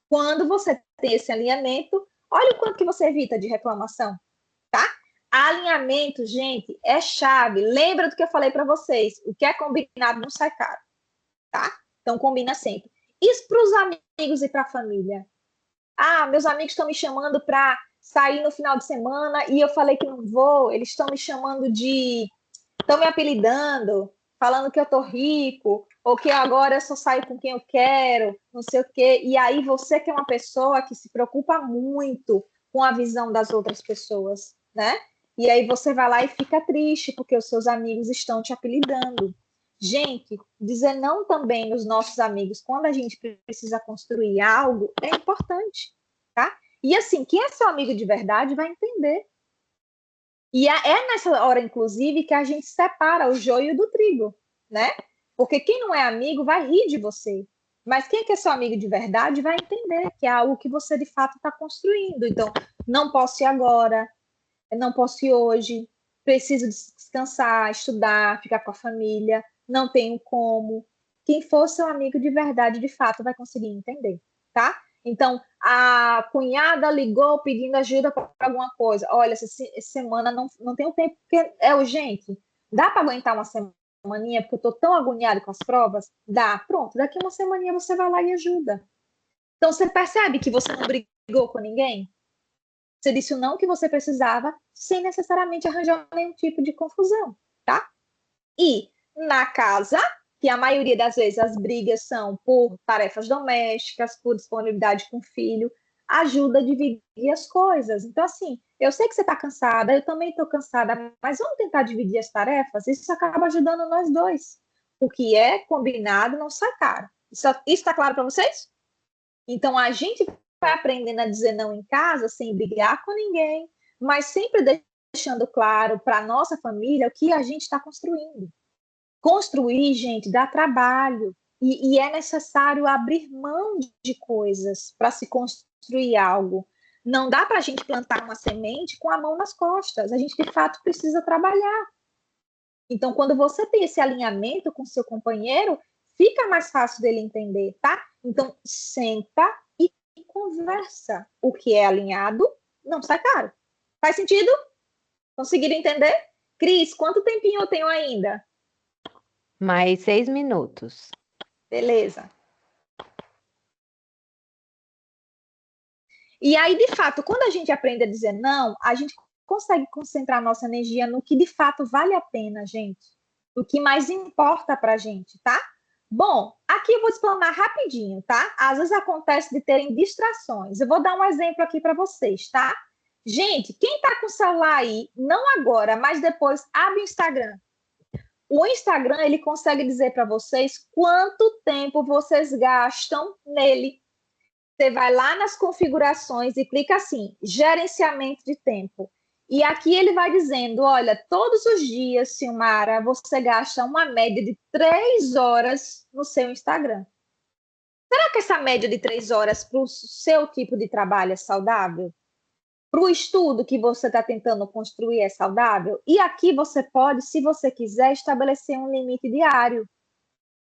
Quando você tem esse alinhamento, olha o quanto que você evita de reclamação, tá? Alinhamento, gente, é chave. Lembra do que eu falei para vocês, o que é combinado não sai caro, tá? Então, combina sempre. Isso para os amigos e para a família. Meus amigos estão me chamando para sair no final de semana e eu falei que não vou. Eles estão me chamando de... Estão me apelidando, falando que eu tô rico, ou que agora eu só saio com quem eu quero, não sei o quê. E aí você que é uma pessoa que se preocupa muito com a visão das outras pessoas, né? E aí você vai lá e fica triste porque os seus amigos estão te apelidando. Gente, dizer não também nos nossos amigos quando a gente precisa construir algo é importante, tá? E assim, quem é seu amigo de verdade vai entender. E é nessa hora, inclusive, que a gente separa o joio do trigo, né? Porque quem não é amigo vai rir de você. Mas quem é que é seu amigo de verdade vai entender que é algo que você de fato está construindo. Então, não posso ir agora, não posso ir hoje, preciso descansar, estudar, ficar com a família, não tenho como. Quem for seu amigo de verdade, de fato, vai conseguir entender, tá? Então, a cunhada ligou pedindo ajuda para alguma coisa. Olha, essa semana não tenho tempo, porque é urgente. Dá para aguentar uma semaninha, porque eu estou tão agoniada com as provas? Dá. Pronto, daqui uma semaninha você vai lá e ajuda. Então, você percebe que você não brigou com ninguém? Você disse o não que você precisava, sem necessariamente arranjar nenhum tipo de confusão, tá? E na casa, que a maioria das vezes as brigas são por tarefas domésticas, por disponibilidade com o filho, ajuda a dividir as coisas. Então, assim, eu sei que você está cansada, eu também estou cansada, mas vamos tentar dividir as tarefas? Isso acaba ajudando nós dois. O que é combinado não sai caro. Isso está claro para vocês? Então, a gente vai aprendendo a dizer não em casa, sem brigar com ninguém, mas sempre deixando claro para a nossa família o que a gente está construindo. Construir, gente, dá trabalho. E é necessário abrir mão de coisas para se construir algo. Não dá para a gente plantar uma semente com a mão nas costas. A gente, de fato, precisa trabalhar. Então, quando você tem esse alinhamento com seu companheiro, fica mais fácil dele entender, tá? Então, senta e conversa. O que é alinhado não sai caro. Faz sentido? Conseguiram entender? Cris, quanto tempinho eu tenho ainda? Mais 6 minutos. Beleza. E aí, de fato, quando a gente aprende a dizer não, a gente consegue concentrar nossa energia no que de fato vale a pena, gente. O que mais importa pra gente, tá? Bom, aqui eu vou explanar rapidinho, tá? Às vezes acontece de terem distrações. Eu vou dar um exemplo aqui para vocês, tá? Gente, quem tá com o celular aí, não agora, mas depois, abre o Instagram. O Instagram, ele consegue dizer para vocês quanto tempo vocês gastam nele. Você vai lá nas configurações e clica assim, gerenciamento de tempo. E aqui ele vai dizendo, olha, todos os dias, Silmara, você gasta uma média de 3 horas no seu Instagram. Será que essa média de 3 horas para o seu tipo de trabalho é saudável? Para o estudo que você está tentando construir é saudável? E aqui você pode, se você quiser, estabelecer um limite diário.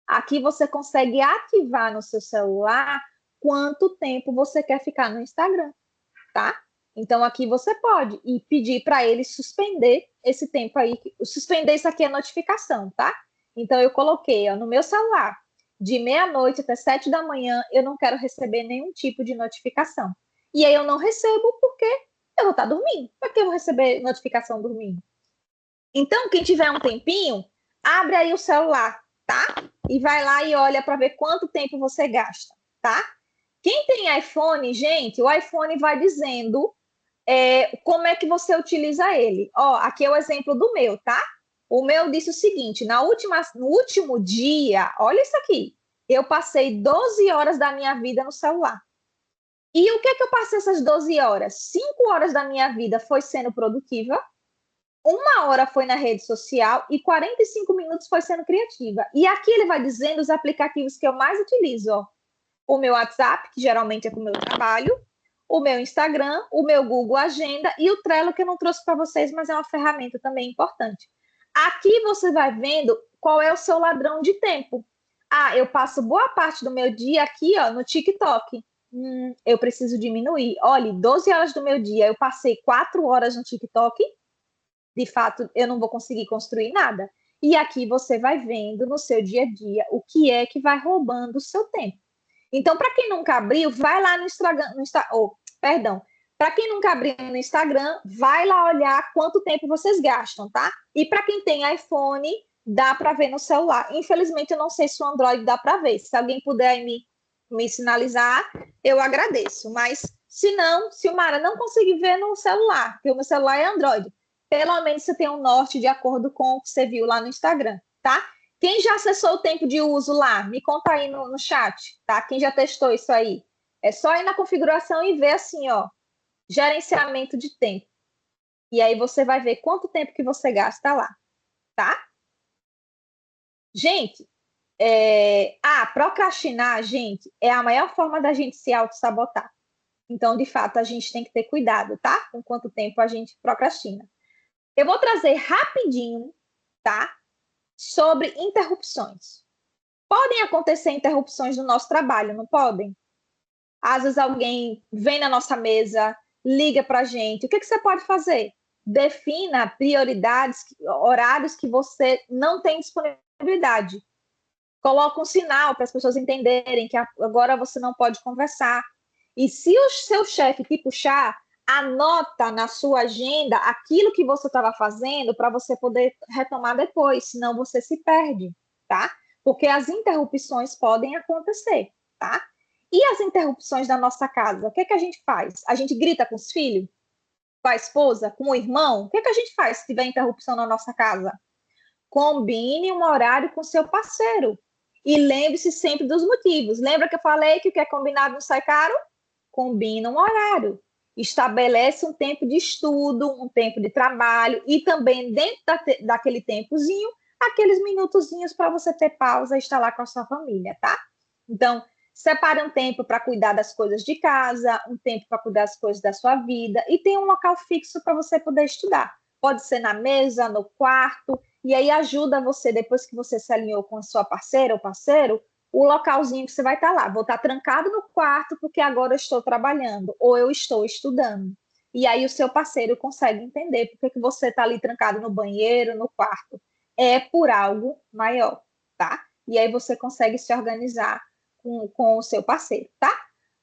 Aqui você consegue ativar no seu celular quanto tempo você quer ficar no Instagram, tá? Então aqui você pode e pedir para ele suspender esse tempo aí. Suspender isso aqui é notificação, tá? Então eu coloquei, ó, no meu celular, de meia-noite até 7 da manhã, eu não quero receber nenhum tipo de notificação. E aí eu não recebo porque eu vou estar dormindo. Para que eu vou receber notificação dormindo? Então, quem tiver um tempinho, abre aí o celular, tá? E vai lá e olha para ver quanto tempo você gasta, tá? Quem tem iPhone, gente, o iPhone vai dizendo como é que você utiliza ele. Ó, aqui é o exemplo do meu, tá? O meu disse o seguinte, no último dia, olha isso aqui, eu passei 12 horas da minha vida no celular. E o que é que eu passei essas 12 horas? 5 horas da minha vida foi sendo produtiva, 1 hora foi na rede social e 45 minutos foi sendo criativa. E aqui ele vai dizendo os aplicativos que eu mais utilizo, ó. O meu WhatsApp, que geralmente é para o meu trabalho, o meu Instagram, o meu Google Agenda e o Trello, que eu não trouxe para vocês, mas é uma ferramenta também importante. Aqui você vai vendo qual é o seu ladrão de tempo. Ah, eu passo boa parte do meu dia aqui, ó, no TikTok. Eu preciso diminuir. Olha, 12 horas do meu dia, eu passei 4 horas no TikTok. De fato, eu não vou conseguir construir nada. E aqui você vai vendo no seu dia a dia o que é que vai roubando o seu tempo. Então, para quem nunca abriu, vai lá no Instagram, para quem nunca abriu no Instagram, vai lá olhar quanto tempo vocês gastam, tá? E para quem tem iPhone, dá para ver no celular. Infelizmente, eu não sei se o Android dá para ver. Se alguém puder me sinalizar, eu agradeço. Mas, se não, Silmara, não consegui ver no celular, porque o meu celular é Android. Pelo menos você tem um norte de acordo com o que você viu lá no Instagram, tá? Quem já acessou o tempo de uso lá? Me conta aí no chat, tá? Quem já testou isso aí? É só ir na configuração e ver assim, ó, gerenciamento de tempo. E aí você vai ver quanto tempo que você gasta lá, tá? Gente, procrastinar, gente, é a maior forma da gente se auto-sabotar. Então, de fato, a gente tem que ter cuidado, tá? Com quanto tempo a gente procrastina. Eu vou trazer rapidinho, tá? Sobre interrupções. Podem acontecer interrupções no nosso trabalho, não podem? Às vezes alguém vem na nossa mesa, liga para a gente. O que você pode fazer? Defina prioridades, horários que você não tem disponibilidade. Coloca um sinal para as pessoas entenderem que agora você não pode conversar. E se o seu chefe te puxar, anota na sua agenda aquilo que você estava fazendo para você poder retomar depois, senão você se perde, tá? Porque as interrupções podem acontecer, tá? E as interrupções da nossa casa? O que a gente faz? A gente grita com os filhos? Com a esposa? Com o irmão? O que a gente faz se tiver interrupção na nossa casa? Combine um horário com seu parceiro. E lembre-se sempre dos motivos. Lembra que eu falei que o que é combinado não sai caro? Combina um horário. Estabelece um tempo de estudo, um tempo de trabalho e também dentro daquele tempozinho, aqueles minutozinhos para você ter pausa e estar lá com a sua família, tá? Então, separe um tempo para cuidar das coisas de casa, um tempo para cuidar das coisas da sua vida e tem um local fixo para você poder estudar. Pode ser na mesa, no quarto, e aí ajuda você, depois que você se alinhou com a sua parceira ou parceiro, o localzinho que você vai estar lá. Vou estar trancado no quarto porque agora eu estou trabalhando ou eu estou estudando. E aí o seu parceiro consegue entender porque que você está ali trancado no banheiro, no quarto. É por algo maior, tá? E aí você consegue se organizar com o seu parceiro, tá?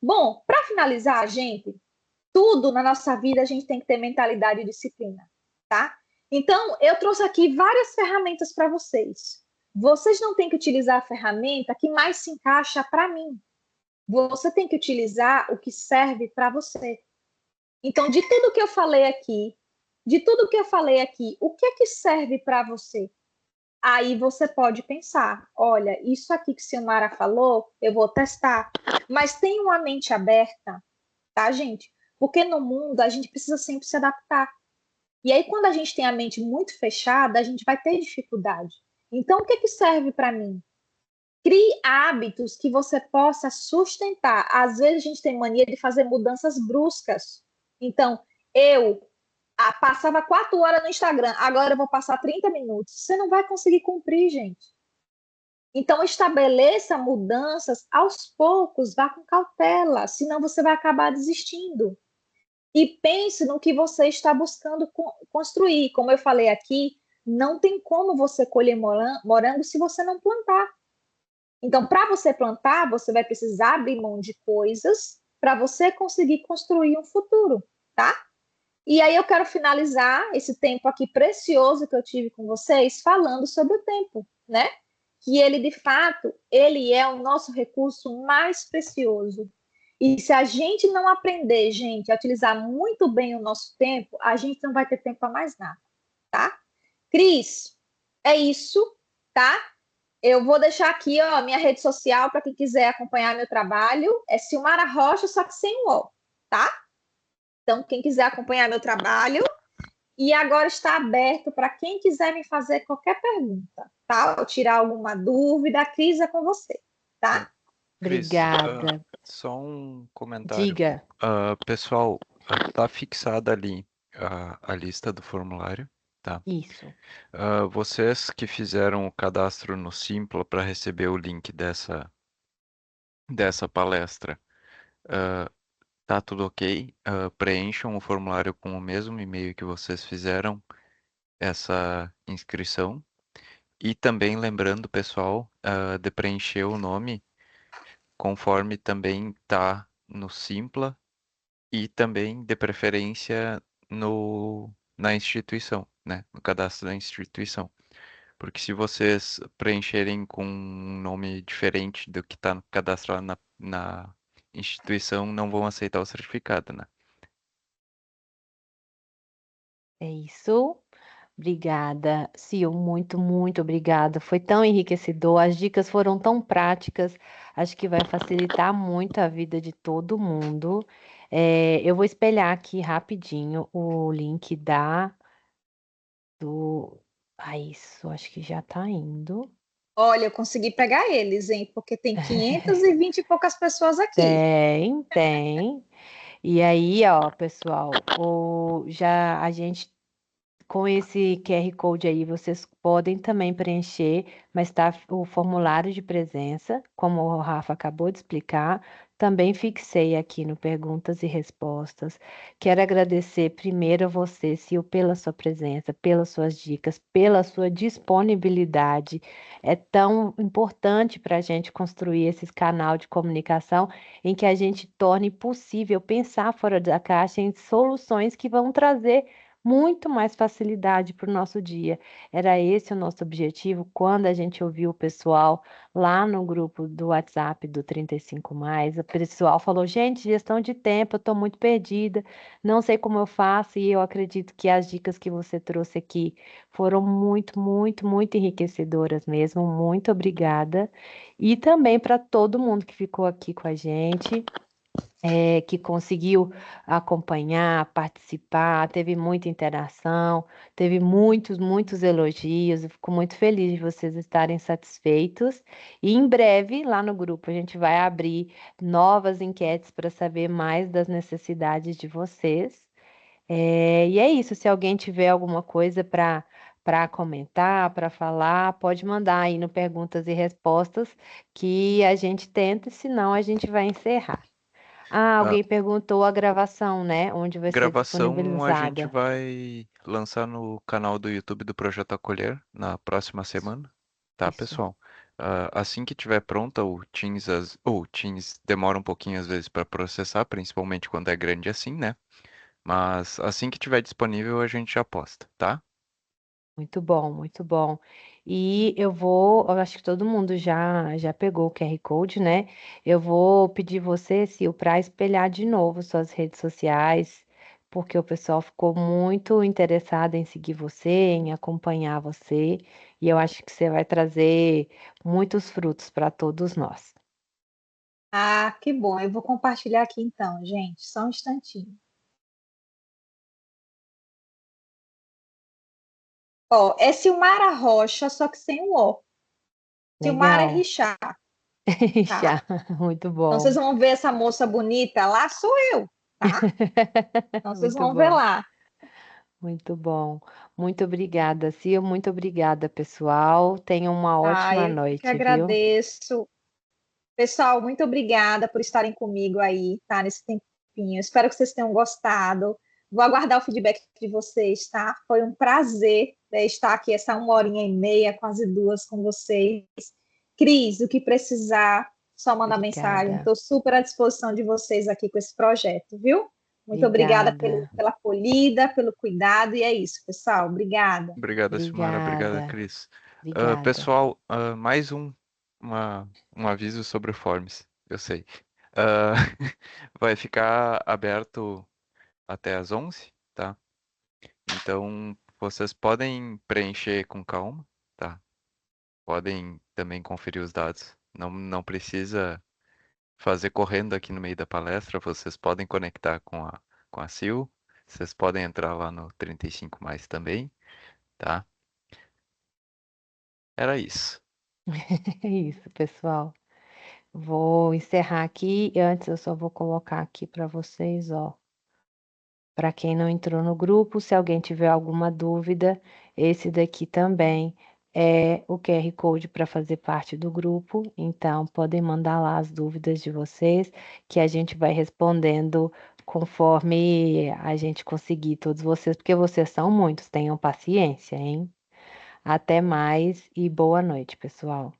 Bom, para finalizar, gente, tudo na nossa vida a gente tem que ter mentalidade e disciplina, tá? Então, eu trouxe aqui várias ferramentas para vocês. Vocês não têm que utilizar a ferramenta que mais se encaixa para mim. Você tem que utilizar o que serve para você. Então, de tudo que eu falei aqui, o que é que serve para você? Aí você pode pensar, olha, isso aqui que a Silmara falou, eu vou testar. Mas tenha uma mente aberta, tá, gente? Porque no mundo a gente precisa sempre se adaptar. E aí, quando a gente tem a mente muito fechada, a gente vai ter dificuldade. Então, o que que serve para mim? Crie hábitos que você possa sustentar. Às vezes a gente tem mania de fazer mudanças bruscas. Então, eu passava 4 horas no Instagram, agora eu vou passar 30 minutos. Você não vai conseguir cumprir, gente. Então, estabeleça mudanças aos poucos, vá com cautela, senão você vai acabar desistindo. E pense no que você está buscando construir. Como eu falei aqui, não tem como você colher morango se você não plantar. Então, para você plantar, você vai precisar abrir mão de coisas para você conseguir construir um futuro, tá? E aí eu quero finalizar esse tempo aqui precioso que eu tive com vocês falando sobre o tempo, né? Que ele, de fato, ele é o nosso recurso mais precioso. E se a gente não aprender, gente, a utilizar muito bem o nosso tempo, a gente não vai ter tempo para mais nada, tá? Cris, é isso, tá? Eu vou deixar aqui, ó, minha rede social para quem quiser acompanhar meu trabalho. É Silmara Rocha, só que sem o O, tá? Então, quem quiser acompanhar meu trabalho, e agora está aberto para quem quiser me fazer qualquer pergunta, tá? Ou tirar alguma dúvida, a Cris é com você, tá? Cris, Obrigada. só um comentário. Diga. Pessoal, tá fixada ali a lista do formulário, tá? Isso. Vocês que fizeram o cadastro no Simpla para receber o link dessa palestra, tá tudo ok? Preencham o formulário com o mesmo e-mail que vocês fizeram essa inscrição. E também lembrando, pessoal, de preencher o nome conforme também tá no Simpla e também, de preferência, na instituição, né? No cadastro da instituição. Porque se vocês preencherem com um nome diferente do que está no cadastro lá na instituição, não vão aceitar o certificado, né? É isso. Obrigada, Sil, muito, muito obrigada. Foi tão enriquecedor, as dicas foram tão práticas, acho que vai facilitar muito a vida de todo mundo. Eu vou espelhar aqui rapidinho o link do. Ah, isso, acho que já tá indo. Olha, eu consegui pegar eles, hein? Porque tem 520 e poucas pessoas aqui. Tem, tem. E aí, ó, pessoal, já a gente com esse QR Code aí, vocês podem também preencher, mas tá o formulário de presença, como o Rafa acabou de explicar. Também fixei aqui no perguntas e respostas. Quero agradecer primeiro a você, Sil, pela sua presença, pelas suas dicas, pela sua disponibilidade. É tão importante para a gente construir esse canal de comunicação em que a gente torne possível pensar fora da caixa em soluções que vão trazer muito mais facilidade para o nosso dia. Era esse o nosso objetivo quando a gente ouviu o pessoal lá no grupo do WhatsApp do 35+. O pessoal falou: gente, gestão de tempo, eu estou muito perdida, não sei como eu faço, e eu acredito que as dicas que você trouxe aqui foram muito, muito, muito enriquecedoras mesmo. Muito obrigada. E também para todo mundo que ficou aqui com a gente, que conseguiu acompanhar, participar, teve muita interação, teve muitos, muitos elogios. Eu fico muito feliz de vocês estarem satisfeitos. E em breve, lá no grupo, a gente vai abrir novas enquetes para saber mais das necessidades de vocês. E é isso. Se alguém tiver alguma coisa para comentar, para falar, pode mandar aí no perguntas e respostas que a gente tenta, senão a gente vai encerrar. Ah, A alguém perguntou a gravação, né? Onde vai ser gravação a gente disponibilizada. vai lançar no canal do YouTube do Projeto Acolher na próxima Isso. semana, tá, Isso. pessoal? Assim que tiver pronta, o Teams demora um pouquinho às vezes para processar, principalmente quando é grande assim, né? Mas assim que tiver disponível a gente já posta, tá? Muito bom, muito bom. E eu acho que todo mundo já pegou o QR Code, né? Eu vou pedir você, Sil, para espelhar de novo suas redes sociais, porque o pessoal ficou muito interessado em seguir você, em acompanhar você, e eu acho que você vai trazer muitos frutos para todos nós. Ah, que bom. Eu vou compartilhar aqui então, gente. Só um instantinho. Ó, é Silmara Rocha, só que sem o O. Silmara Legal. Richard, Já, tá? muito Então vocês bom. vão ver essa moça bonita lá, sou eu, tá? Então vocês Muito vão ver bom, lá. muito bom. Muito obrigada, Cia. Muito obrigada, pessoal. Tenham uma Ah, ótima eu que noite, viu? agradeço. Pessoal, muito obrigada por estarem comigo aí, tá? Nesse tempinho. Espero que vocês tenham gostado. Vou aguardar o feedback de vocês, tá? Foi um prazer, né, estar aqui essa 1h30, quase 2 com vocês. Cris, o que precisar, só mandar mensagem. Obrigada, Estou super à disposição de vocês aqui com esse projeto, viu? Muito obrigada obrigada, pela acolhida, pelo cuidado, e é isso, pessoal. Obrigada. Obrigado, Silmara. Obrigado, obrigada, Cris. obrigada. Pessoal, mais um aviso sobre o Forms, eu sei. Ah, vai ficar aberto até às 11, tá? Então, vocês podem preencher com calma, tá? Podem também conferir os dados. Não precisa fazer correndo aqui no meio da palestra. Vocês podem conectar com a Sil. Vocês podem entrar lá no 35+ também, tá? Era isso. É isso, pessoal. Vou encerrar aqui. E antes, eu só vou colocar aqui para vocês, ó. Para quem não entrou no grupo, se alguém tiver alguma dúvida, esse daqui também é o QR Code para fazer parte do grupo. Então, podem mandar lá as dúvidas de vocês, que a gente vai respondendo conforme a gente conseguir, todos vocês, porque vocês são muitos. Tenham paciência, hein? Até mais e boa noite, pessoal.